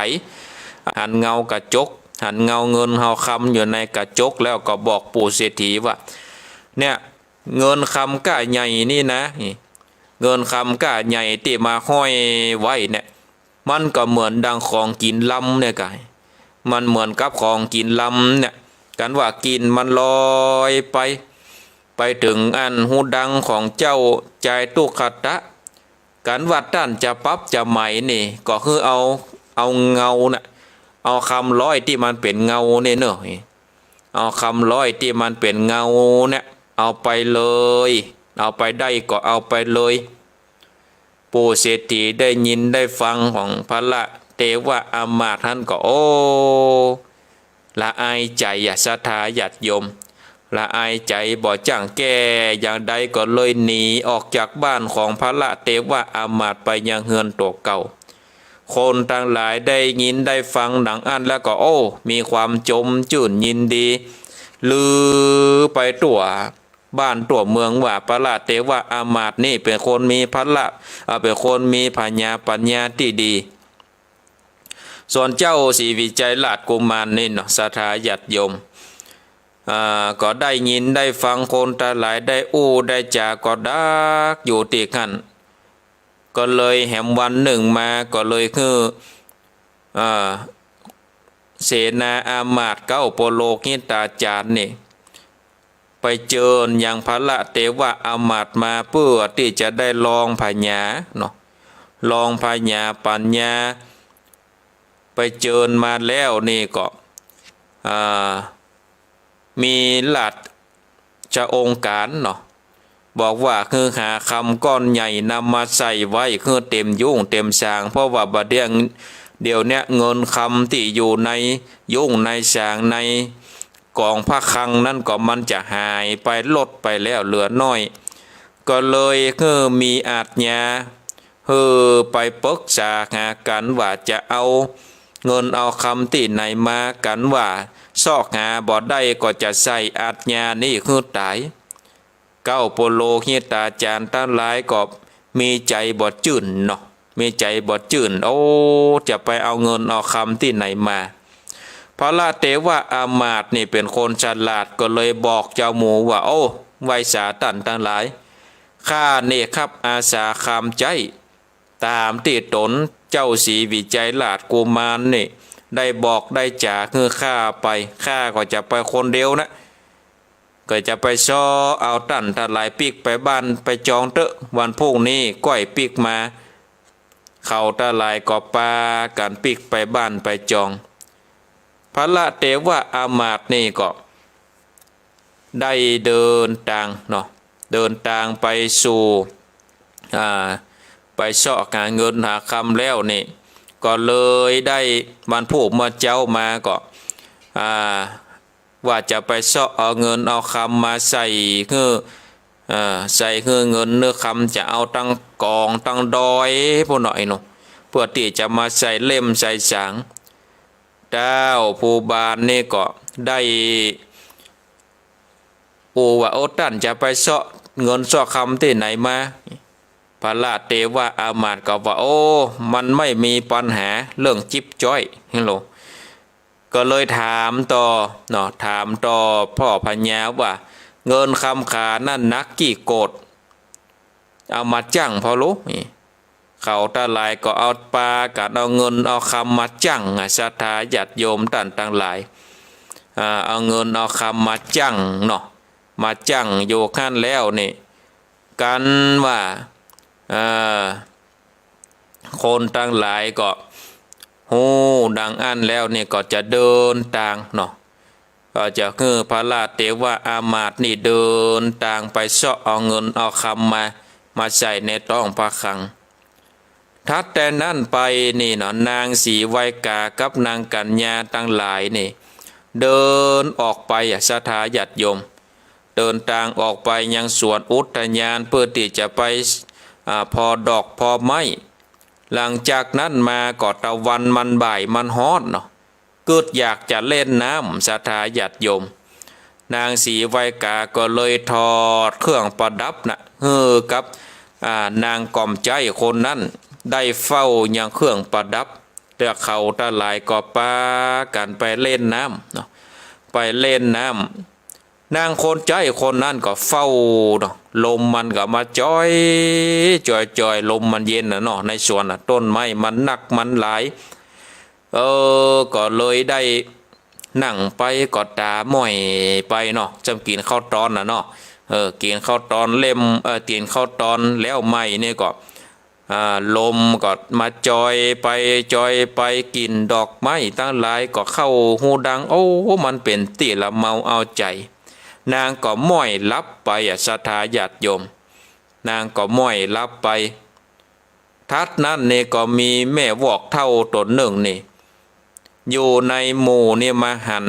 A: หันเงากระจกหันเงาเงินเฮาคำอยู่ในกระจกแล้วก็บอกปู่เศรษฐีว่าเนี่ยเงินคำก้าใหญ่นี่นะเงินคำก้าใหญ่ที่มาห้อยไว้เนี่ยมันก็เหมือนดังของกินลำเนี่ยกันมันเหมือนกับของกินลำเนี่ยกันว่ากินมันลอยไปถึงอันหูดังของเจ้าใจตุขัตตะกันว่าท่านจะปั๊บจะไหมนี่ก็คือเอาเงาน่ะเอาคำร้อยที่มันเป็นเงาเนี่ยเนอะเอาคำร้อยที่มันเป็นเงาเนี่ยเอาไปเลยเอาไปได้ก็เอาไปเลยปู่เศรษฐีได้ยินได้ฟังของพระเทวอามาตย์ท่านก็ละอายใจศรัทธาญาติโยมละอายใจบ่จ้างแก่อย่างใดก็เลยหนีออกจากบ้านของพระเทวอามาตย์ไปยังเฮือนตัวเก่าคนทั้งหลายได้ยินได้ฟังดังอันแล้วก็มีความจมจื่นยินดีลือไปตัวบ้านตัวเมืองว่าพระเทวอามาตย์นี่เป็นคนมีเป็นคนมีปัญญาที่ดีส่วนเจ้าศรีวิจัยราชกุมารนี่เนาะศรัทธาญาติโยมก็ได้ยินได้ฟังคนทั้งหลายได้ได้จาก็ดักอยู่ติกันก็เลยแหมวันหนึ่งมาก็เลยคือเสนาอามาตย์9โปโลกิตาจารย์นี่ไปเจิญยังพระเทวอามาตย์มาเพื่อที่จะได้ลองพญาเนาะลองพญาปัญญาไปเจิญมาแล้วนี่ก็มีหลัดจะองค์การเนาะบอกว่าคือหาคำก้อนใหญ่นำมาใส่ไว้คือเต็มยุ่งเต็มสางเพราะว่าบัดเดี๋ยวเนี้ยเงินคำที่อยู่ในยุ่งในสางในกองพระคลังนั่นก็มันจะหายไปลดไปแล้วเหลือน้อยก็เลยคือมีอาจญาไปปรึกษาหากันว่าจะเอาเงินเอาคำที่ไหนมากันว่าซอกหาบ่ได้ก็จะใส่อาจญานี่คือตาย9โปโลหิตาจารย์ทั้งหลายก็มีใจบ่จื่นเนาะมีใจบ่จื่นจะไปเอาเงินเอาคำที่ไหนมาพระเทวอามาตย์นี่เป็นคนฉลาดก็เลยบอกเจ้าหมูว่าไวยสาตันทั้งหลายข้าเนี่ยครับอาสาคำใจตามที่ตนเจ้าศรีวิจัยราชกุมารนี่ได้บอกได้จ่าคือข้าไปข้าก็จะไปคนเดียวนะก็จะไปซ้อเอาตั้นทลายปีกไปบ้านไปจองเตอะวันพรุ่งนี้ก้อยปีกมาเขาทลายก็ปากันปีกไปบ้านไปจองพระเทวอามาตย์นี่ก็ได้เดินทางเนาะเดินทางไปสู่ ไปเสาะหาเงินหาคำแล้วนี่ก็เลยได้บรรพุมาเจ้ามาก็ว่าจะไปเสาะเอาเงินเอาคำมาใส่เพื่อใส่เงินเนื้อคำจะเอาตั้งกองตั้งดอยพวกหน่อยเนาะเพื่อที่จะมาใส่เล่มใส่สางดาวผู้บานนี่ก็ได้ว่าโอตันจะไปเสาะเงินเสาะคำที่ไหนมาพระราชเทวะอามาตย์ก็ว่าโอ้มันไม่มีปัญหาเรื่องจิ๊บจ้อยฮัลโหลก็เลยถามต่อเนาะถามต่อพ่อพญาว่าเงินคำขานั่นนักกี่โกดเอามาจ้างพอรู้เขาตาลายก็เอาปลากัดเอาเงินเอาคำมาจ้างศรัทธาญาติโยมต่างหลายเอาเงินเอาคำมาจ้างเนาะมาจ้างโยขั้นแล้วนี่กันว่าคนต่างหลายก็หูดังอันแล้วนี่ก็จะเดินทางเนาะก็จะคือพระราชเทวะอามาตย์นี่เดินทางไปเสาะเอาเงินเอาคำมาใส่ในต้องพระคลังทัดแต่นั่นไปนี่เนาะนางศรีไวยกากับนางกัญญาตั้งหลายนี่เดินออกไปศรัทธาญาติโยมเดินทางออกไปยังสวนอุทยานเพื่อที่จะไปพอดอกพอไม้หลังจากนั้นมาก็ตะวันมันบ่ายมันฮ้อนเนาะเกิดอยากจะเล่นน้ำศรัทธาญาติโยมนางศรีไวยกาก็เลยถอดเครื่องประดับนะกับนางกล่อมใจคนนั้นได้เฝ้ายังเครื่องประดับเดือเขาตะลายก็ปากันไปเล่นน้ำเนาะไปเล่นน้ำนางคนใจคนนั้นก็เฝ้าเนาะลมมันก็มาจอยลมมันเย็นนะเนาะในสวนต้นไม้มันหนักมันหลายก็เลยได้นั่งไปก็ตาหม่อยไปเนาะจำกินข้าวตอนนะเนาะกินข้าวตอนเล่มกินข้าวตอนแล้วไม่นี่ก็ลมก็มาจอยไปกินดอกไม้ตั้งหลายก็เข้าหูดังโอ้มันเป็นตีละเมาเอาใจนางก็ม้อยรับไปศรัทธาญาติโยมนางก็ม้อยรับไปทัดนั้นนี่ก็มีแม่วอกเท่าตนหนึ่งนี่อยู่ในหมู่นี่มาหัน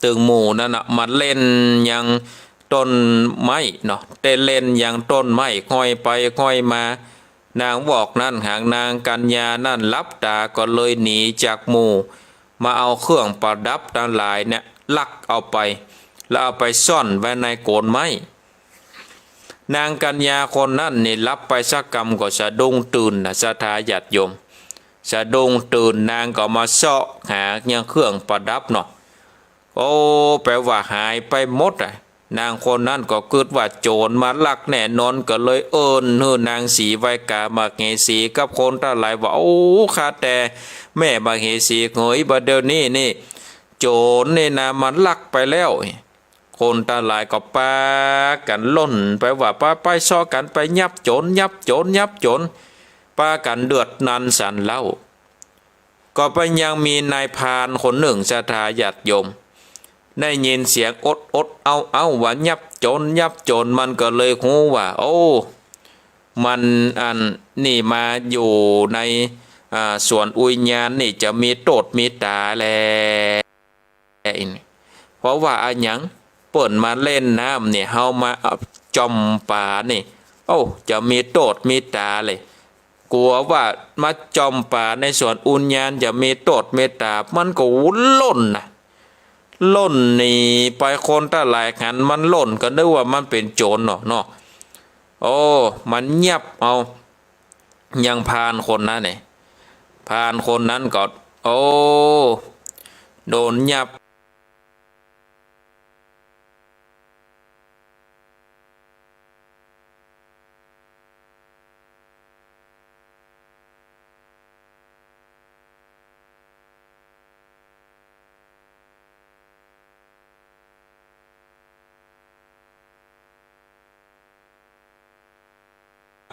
A: ตึงหมู่นั่นนะมาเล่นยังต้นไม้เนาะได้เล่นยังต้นไม้ค่อยไปค่อยมานางบอกนั่นหางนางกัญญานั่นรับตาก็เลยหนีจากหมู่มาเอาเครื่องประดับทั้งหลายเนี่ยลักเอาไปแล้วเอาไปซ่อนไว้ในโกนไม้นางกัญญาคนนั้นนี่รับไปสักกรรมก็สะดุ้งตื่นศรัทธาญาติโยมสะดุ้งตื่นนางก็มาเสาะหายังเครื่องประดับเนาะโอ้แปลว่าหายไปหมดนางคนนั้นก็คิดว่าโจรมาลักแน่นอนก็เลยเอิ้นให้นางศรีไวยกามาเหสีกับคนทั้งหลายว่าโอ้ข้าแต่แม่มาเหสีเงยบัดเดี๋ยวนี้นี่โจรนี่นะมันลักไปแล้วคนทั้งหลายก็ปากันล่นไปว่าไปซ้อกันไปยับโจรปากันเดือดนันสันเล่าก็ไปยังมีนายพรานคนหนึ่งศรัทธาญาติโยมได้ยินเสียงอดเอาว่ายับโจรมันก็เลยหูว่าโอ้มันนี่มาอยู่ในส่วนอุญญาณนี่จะมีโตดมีตาแลเพราะว่าอันยังเปิ่นมาเล่นน้ำเนี่ยเฮามาจอมป่านี่โอ้จะมีโตดมีตาเลยกลัวว่ามาจอมป่าในส่วนอุญญาณจะมีโตดมีตามันก็วุ่นล่นนี่ไปคนตะหลายหันมันล่นก็นึกว่ามันเป็นโจรเนาะโอ้มันเงียบเอายังพานคนนั้นเนี่ยพานคนนั้นก็โอ้โดนเงียบ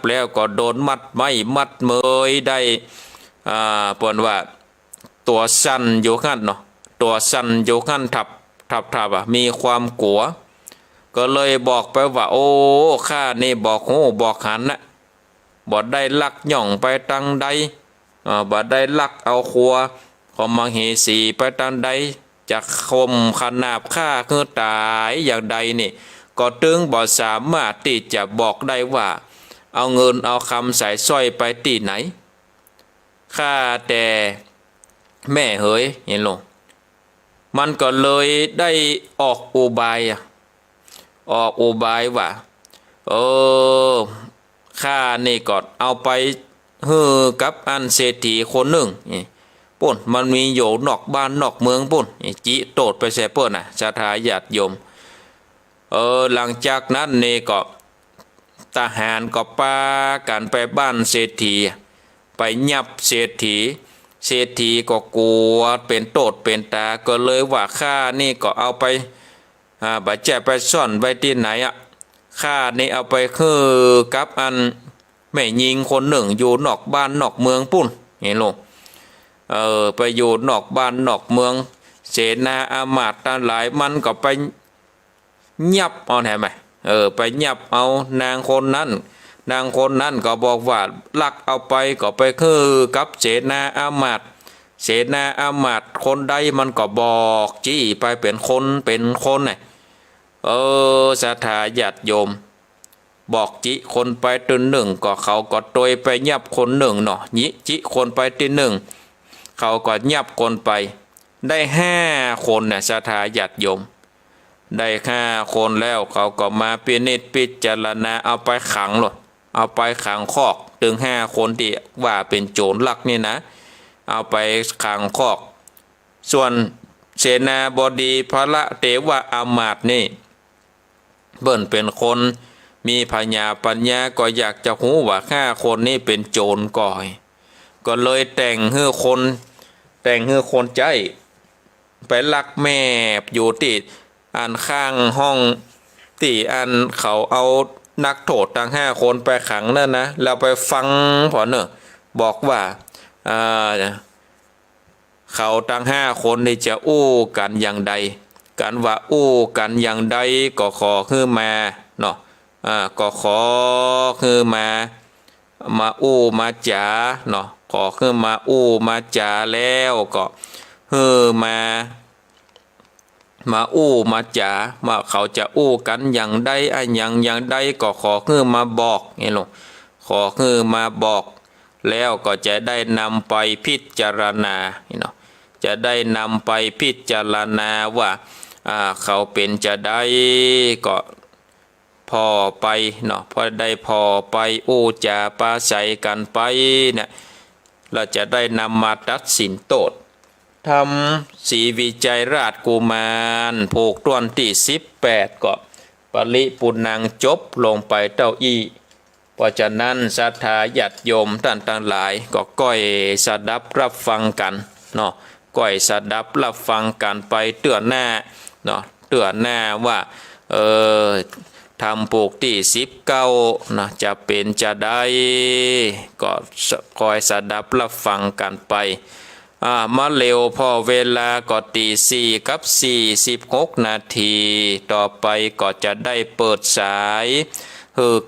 A: แล้วก็โดนมัดเมยได้เปิ่นว่าตัวสั่นอยู่ขั้นเนาะตัวสั่นอยู่ขั้นทับมีความกลัวก็เลยบอกไปว่าโอ้ข้านี่บอกโหบอกหันนะ บ่ได้ลักย่องไปตังใดบ่ได้ลักเอาครัวของมเหสีไปตังใดจะคมขนาบฆ่าคือตายอย่างใดนี่ก็ตึงบ่สามารถที่จะบอกได้ว่าเอาเงินเอาคำใส่สร้อยไปที่ไหนข้าแต่แม่เฮ้ยเห็นลงมันก็เลยได้ออกอุบายว่าข้านี่ก็เอาไปกับอันเศรษฐีคนหนึ่งป่นมันมีอยู่นอกบ้านนอกเมืองป่นจิโตดไปแซ่เปิ้นศรัทธาญาติโยมหลังจากนั้นนี่ก็ทหารก็พากันไปบ้านเศรษฐีไปยับเศรษฐีก็กลัวเป็นโตดเป็นตาก็เลยว่าข้านี่ก็เอาไปบาดเจ็บไปซ่อนไว้ที่ไหนข้านี่เอาไปคือกับอันแม่ยิงคนหนึ่งอยู่นอกบ้านนอกเมืองปุ่นเห็นลงไปอยู่นอกบ้านนอกเมืองเสนาอามาตย์ทั้งหลายมันก็ไปยับเอาแหมไปยับเอานางคนนั้นก็บอกว่าลักเอาไปก็ไปคือกับเสนาอามาตย์คนใดมันก็บอกจี้ไปเป็นคนไงศรัทธาญาติโยมบอกจิคนไปตัวหนึ่งก็เขาก็ตวยไปยับคนหนึ่งเนาะจิคนไปที่หนึ่งเขาก็ยับคนไปได้5 คนเนี่ยศรัทธาญาติโยมได้5 คนแล้วเขาก็มาพิจารณาเอาไปขังหรอเอาไปขังคอกถึง5 คนที่ว่าเป็นโจรลักนี่นะเอาไปขังคอกส่วนเสนาบดีพระเทวอามาตย์นี่เบิ่นเป็นคนมีปัญญาก็อยากจะหูว่า5 คนนี่เป็นโจรก่อยก็เลยแต่งให้คนใจไปลักแม่อยู่ที่อันข้างห้องที่อันเขาเอานักโทษทั้ง5 คนไปขังนั่นนะเราไปฟังพอเนอะบอกว่าเขาทั้ง5 คนนี่จะอู้กันอย่างใดกันว่าอู้กันอย่างใดก็ขอขึ้นมาเนาะก็ขอขึ้นมาอู้มาจ๋าเนาะขอขึ้นมาอู้มาจ๋าแล้วก็มาอู้มาจ๋ามาเขาจะอู้กันอย่างใดอย่างใดก็ขอขึ้นมาบอกนี่ลงขอขึ้นมาบอกแล้วก็จะได้นำไปพิจารณาเนาะจะได้นำไปพิจารณาว่าเขาเป็นจะได้ก็พอไปเนาะพอได้พอไปอู้จาปาใสกันไปเนี่ยเราจะได้นำมาตัดสินโทษทำศรีวิจัยราชกุมารผูกต้นที่18ก็ปริปุนังจบลงไปเต้าอี้เพราะฉะนั้นศรัทธาญาติโยมท่านทั้งหลายก็ก้อยสดับรับฟังกันเนาะก้อยสดับรับฟังกันไปเตือนหน้าเนาะเตือนหน้าว่าทำปลูกที่19นะจะเป็นจะได้ก็คอยสดับรับฟังกันไปมาเร็วพอเวลาก็ตี4:46 นาทีต่อไปก็จะได้เปิดสาย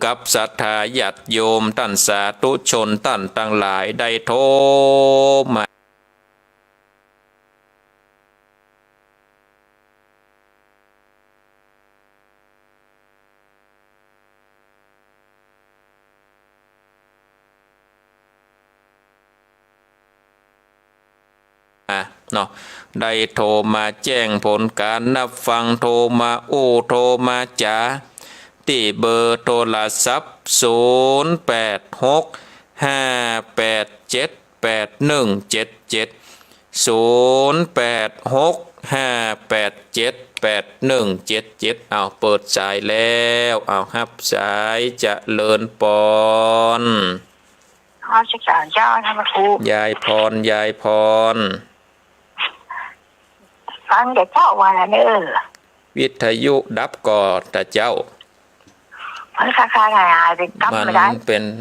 A: กับศรัทธาญาติโยมท่านสาธุชนท่านทั้งหลายได้โทรมาเนาะได้โทรมาแจ้งผลการนับฟังโทรมาโทรมาจ๋าที่เบอร์โทรศัพท์0865878177เอาเปิดสายแล้วเอาฮับสายจะเลินปอน
B: ข้าศึกษาเจ้าธรรมครู
A: ยายพร
B: ฟังแต่เจ้าว่าเด้อ
A: วิทยุดับก่อแต่เจ้า
B: มันค่าง่ายๆเป็นกำไม่ได้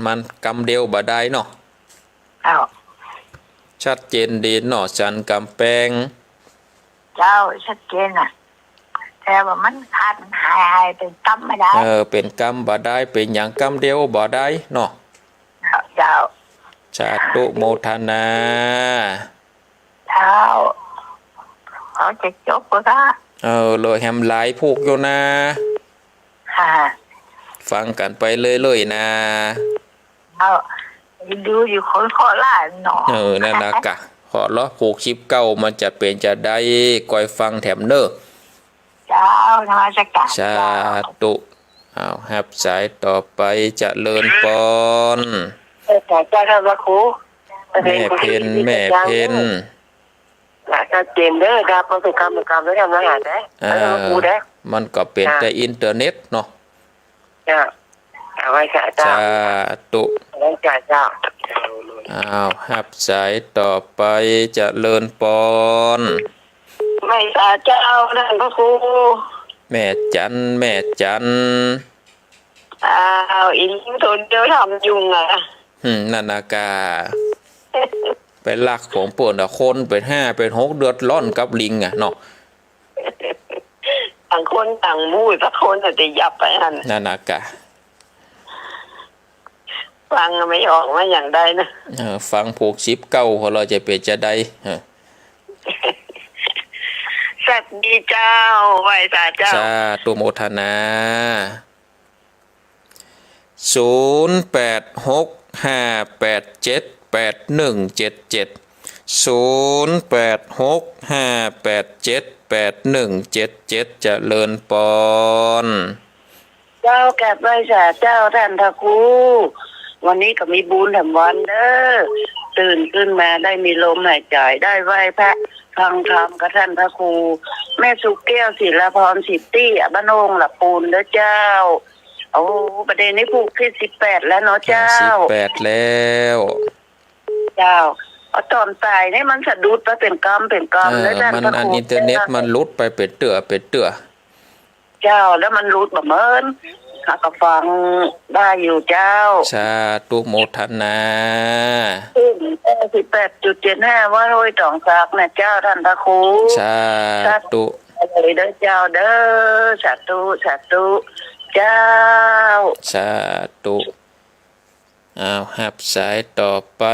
A: มันกำเดียวบ่ได้เนาะชัดเจนดีเนาะจันกำแพง
B: เจ้าชัดเจนน่ะแต่ว่ามันขาดหายเป็นกำไม่ได้
A: เป็นกำบ่ได้เป็นอย่างกำเดียวบ่ได้เนาะ
B: จ้า
A: สาธุโมทนา
B: เจ้าเขาจะจบก็ได้
A: เลยแฮมหลายผูกอยู่นะ
B: ค่ะ
A: ฟังกันไปเลยๆนะ
B: เอาดูอยู่คนขอล่าหนอ
A: นั่นนะกะขอล้อผูกชิปเก้ามันจะเป็นจะได้ก้อยฟังแถมเนอ
B: เจ้านมัสการ
A: สาธุเอาครับสายต่อไปจะเลินปอน
B: เจ้าท่านพระครู
A: แม่เพนแม่เพน
B: ชัดเจนเด้อครับมันเป็นกรรมแล้วทำอาหารได้ท่านพระครูได้
A: มันก็เป็นแต่อินเทอร์เน็ตเนาะ
B: จ้าเอาไว้ค่ะเจ้า
A: สาธุ
B: ไว้จ่ายเจ้า
A: เอาครับสายต่อไปจะเลินปอน
B: ไม่สาเจ้าท่านพระครู
A: แม่จันแม่จัน
B: อินทนเดียวทำยุงอ่ะ
A: นันนากาไปลักของป่วนอะคนเป็น5เป็น6เดือดร้อนกับลิงอ่ะเนาะ
B: ต่างคนต่างมูดสักคนอาจจะยับไปหัน
A: นันนากา
B: ฟังไม่ออกมาอย่างใดนะ
A: ฟังผูกชิปเก้าพอเราจะเป็นจะได้
B: สวัสดีเจ้าไหวสาเจ้า
A: สาธุโมทนา08658781770865878177จะเลินปอน
B: เจ้าแก่ไหวสาเจ้าท่านพระครูวันนี้ก็มีบุญแถมวันเด้อตื่นขึ้นมาได้มีลมหายใจได้ไหวพระฟังธรรมกับท่านพระครูแม่สุแก้วศิลาพรสิทตี้บ้านโองหลับปูนเด้อเจ้าโอ้ประเด็นนี้ผูกที่18แล้วเนาะเจ้า
A: 18แล้ว
B: เจ้าเอาตอนตายนี่มันสะดุดไปเป็นกรรมแล้วท่าน
A: มัน
B: พระ
A: อั
B: คน รู
A: อินเทอร์เน็ตมันลุดไปเป็นเตือ
B: เจ้าแล้วมันรุดแบบเมินหาก็ฟังได้อยู่เจ้า
A: สาธุโมทนา
B: 18.75ว่าโรยตองซักนะเจ้าท่านพระครู
A: สาธุ
B: เลยเด้อเจ้าเด้อสาธุเจ้า
A: สาธุเอาหับสายต่อไป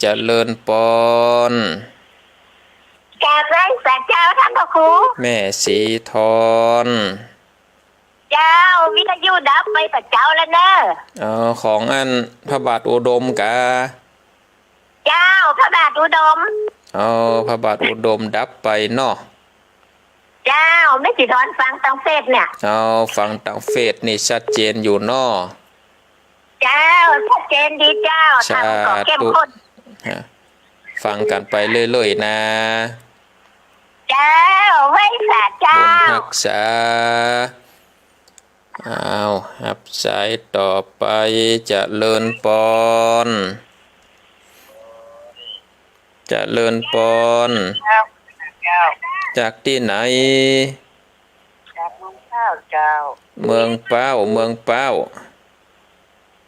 A: จะเลินปอน
B: แกไรสาเจ้าท่านพระครู
A: แม่สีทอน
B: เจ้าวิทยุดับไปแต่เจ้าแล้วเนอะ
A: ของอันพระบาทอุดมกะ
B: เจ้าพระบาทอุดม
A: พระบาทอุดมดับไปเนาะ
B: เจ้าไม่สิทอนฟังตังเฟซเนี่ย
A: ฟังต่างเฟซนี่ชัดเจนอยู่เนาะ
B: เจ้าชัดเจนดีเจ้าทำก็เข้มข้น
A: ฟังกันไปเรื่อยๆนะ
B: เจ้าไว้สาเจ้า
A: บุญรักษาหับสายต่อไปจะเลินปอนจะเลินปอน
B: เจ้า
A: จากที่ไหน
B: จากเมืองเจ้าเจ้า
A: เมืองเป้า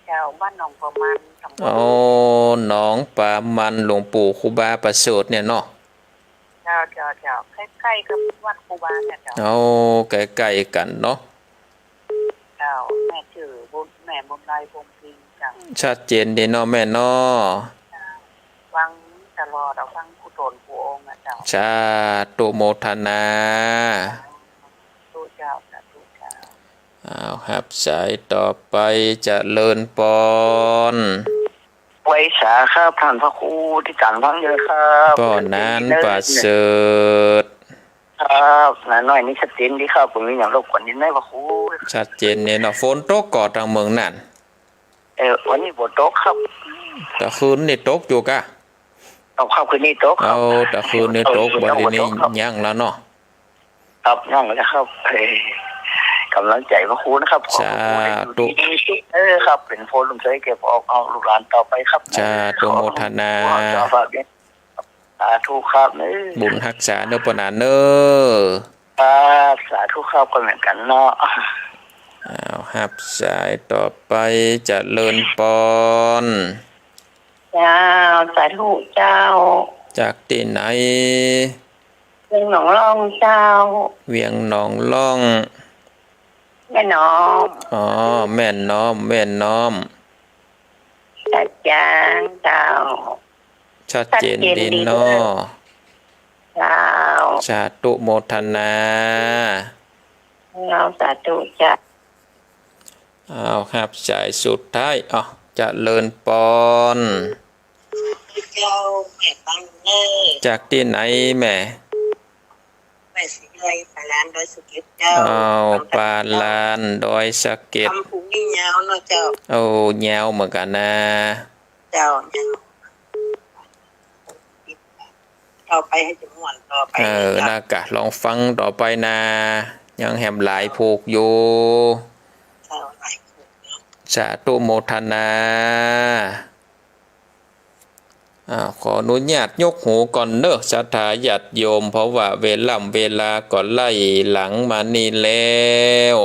B: เจ้าบ้านหนองประมาณตำบล
A: หนองป่ามันหลวงปู่ครูบาประเสริฐเนี่ยเนาะ
B: เจ้าใกล้ๆกับวัดครูบาเนี่ยเจ้า
A: ใกล้ๆกันเนาะ
B: เจ้าแม่ชื่อบุญแม่บุญไรพงพิงเจ้า
A: ชัดเจนดีเนาะแม่เนาะ
B: ฟังตลอดเราฟังผู้ตนผู้องค์เจ้า
A: สาธุโมทนา
B: ตู้เจ้า
A: ครับสายต่อไปจะเลินปอน
B: ไว้สาครับท่านพระครูที่จังทั้งเยอะครับ
A: ก็นานประเสริฐ
B: ครับน้อยนี่ชัดเจนดีครับผมมีอย่างรบกวนนิดหน่อยพระครู
A: ชัดเจนเนี่ยเนาะฝนตกก่อทางเมืองนั่น
B: วันนี้ฝนตกครับ
A: แต่คืนนี่ตกอยู่กะ
B: เอาครับคืนนี้ตกครับ
A: แต่คืนนี่ตกวันนี้ยังแล้วเนาะ
B: ครับนั่งแล้วครับกำลังใจพระครูนะครับ
A: สาธุ
B: ครับเป็นโฟนลุงเคยเก็บออกเอาลูกหลานต่อไปครับ
A: สาธุโมทนา
B: สาธุครับนี่
A: บุญรักษาเนื้อปนาเนื้อ
B: ครับสาธุครับก็เหมือนกันเนาะ
A: หับสายต่อไปจะเลินปอน
B: เจ้าสาธุเจ้า
A: จากที่ไหน
B: เรื่องหนองร่องเจ้า
A: เวียงหนองล่อง
B: แม่น้อง
A: แม่น้อม
B: แต่เจ างเจ้า
A: ชัดเจนดีเนาะ
B: เจ้า
A: สาธุโมทนา
B: เราสาธุจ้ะ
A: เอาครับสายสุดท้ายเจริญปอน
B: เจ้าแม่ตั้งเนอ
A: จากที่ไหนแม่
B: แม่สิเลยปลาลานโดยสุกิจเจ้า
A: เอาปลาลานดอยสะเก็ด
B: คำพูนี่ยาวเนาะเจ้า
A: เอาแยวเหมือนกันนะ
B: เจ้าต่อไปให้จม่วนต่อไป
A: นะกะลองฟังต่อไปนะยังแหมหลายผูกอยู่
B: เจ้าหลายคน
A: สาธุโมทนาขออนุญาตยกหูก่อนเนอะศรัทธาญาติโยมเพราะว่าเวลาก่อนไล่หลังมานี่แล้ว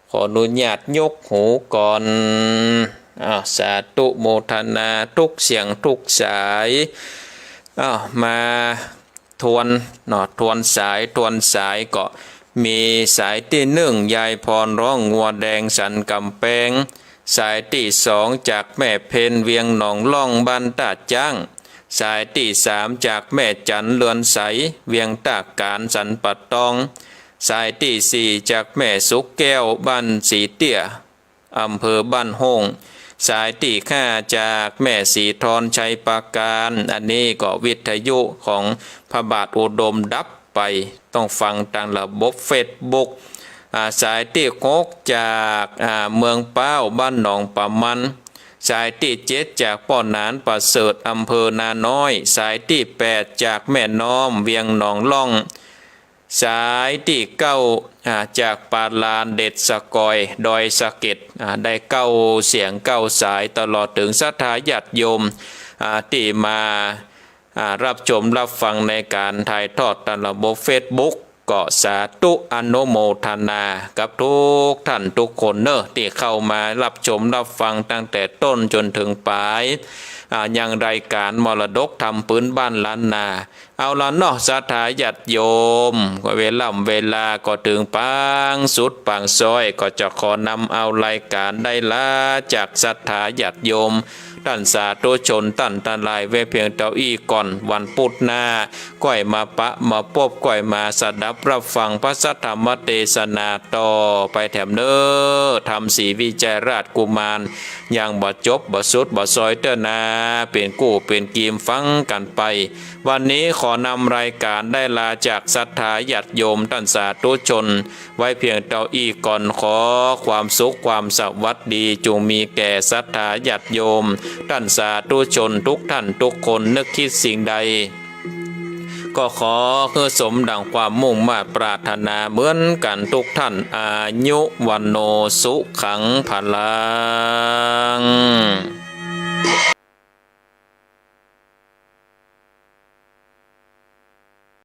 A: ขออนุญาตยกหูก่อนสาธุโมทนาทุกเสียงทุกสายมาทวนสายก็มีสายที่หนึ่งยายพรร้องงัวแดงสันกำแพงสายที่สองจากแม่เพนเวียงหนองล่องบ้านตาจ้างสายที่สามจากแม่จันเลือนใสเวียงตากการสันปัดตองสายที่สี่จากแม่สุกแก้วบ้านสีเตี้ยอำเภอบ้านโฮงสายที่ห้าจากแม่สีทรชัยปราการอันนี้ก็วิทยุของพระบาทอุดมดับไปต้องฟังทางระบบเฟซบุ๊กสายที่หกจากเมืองเป้าบ้านหนองปะมันสายที่เจ็ดจากป่อหนานประเสริฐอำเภอนาน้อยสายที่แปดจากแม่น้อมเวียงหนองล่องสายที่เก้าจากปาลานเด็ดสะกอยดอยสะเก็ดได้เก้าเสียงเก้าสายตลอดถึงศรัทธาญาติโยมที่มารับชมรับฟังในการถ่ายทอดทางระบบเฟซบุ๊กก็สาธุอนุโมทนากับทุกท่านทุกคนเนอะที่เข้ามารับชมรับฟังตั้งแต่ต้นจนถึงปลายยังรายการมรดกทำปืนบ้านล้านนาเอาละเนาะศรัทธาญาติโยมก็เวลาก็ถึงปังสุดปังซอยก็จะขอนำเอารายการได้ละจากศรัทธาญาติโยมท่านสาธุชนท่านทั้งหลายไว้เพียงเท่าอี้ก่อนวันพุธหน้าก้อยมาปะมาพบก้อยมาสดับรับฟังพระสัทธรรมเทศนาต่อไปแถมเน้อทำสีวิจัยราชกุมารยังบ่จบบ่สุดบ่ซอยเตนาเป็นกู้เป็นกีมฟังกันไปวันนี้ขอนำรายการได้ลาจากศรัทธาญาติโยมท่านสาธุชนไว้เพียงเท่าอี้ก่อนขอความสุขความสวัสดีจงมีแก่ศรัทธาญาติโยมท่านสาธุชนทุกท่านทุกคนนึกคิดสิ่งใดก็ขอให้สมดังความมุ่งมา่ปรารถนาเหมือนกันทุกท่านอายุวันโนสุขังพลัง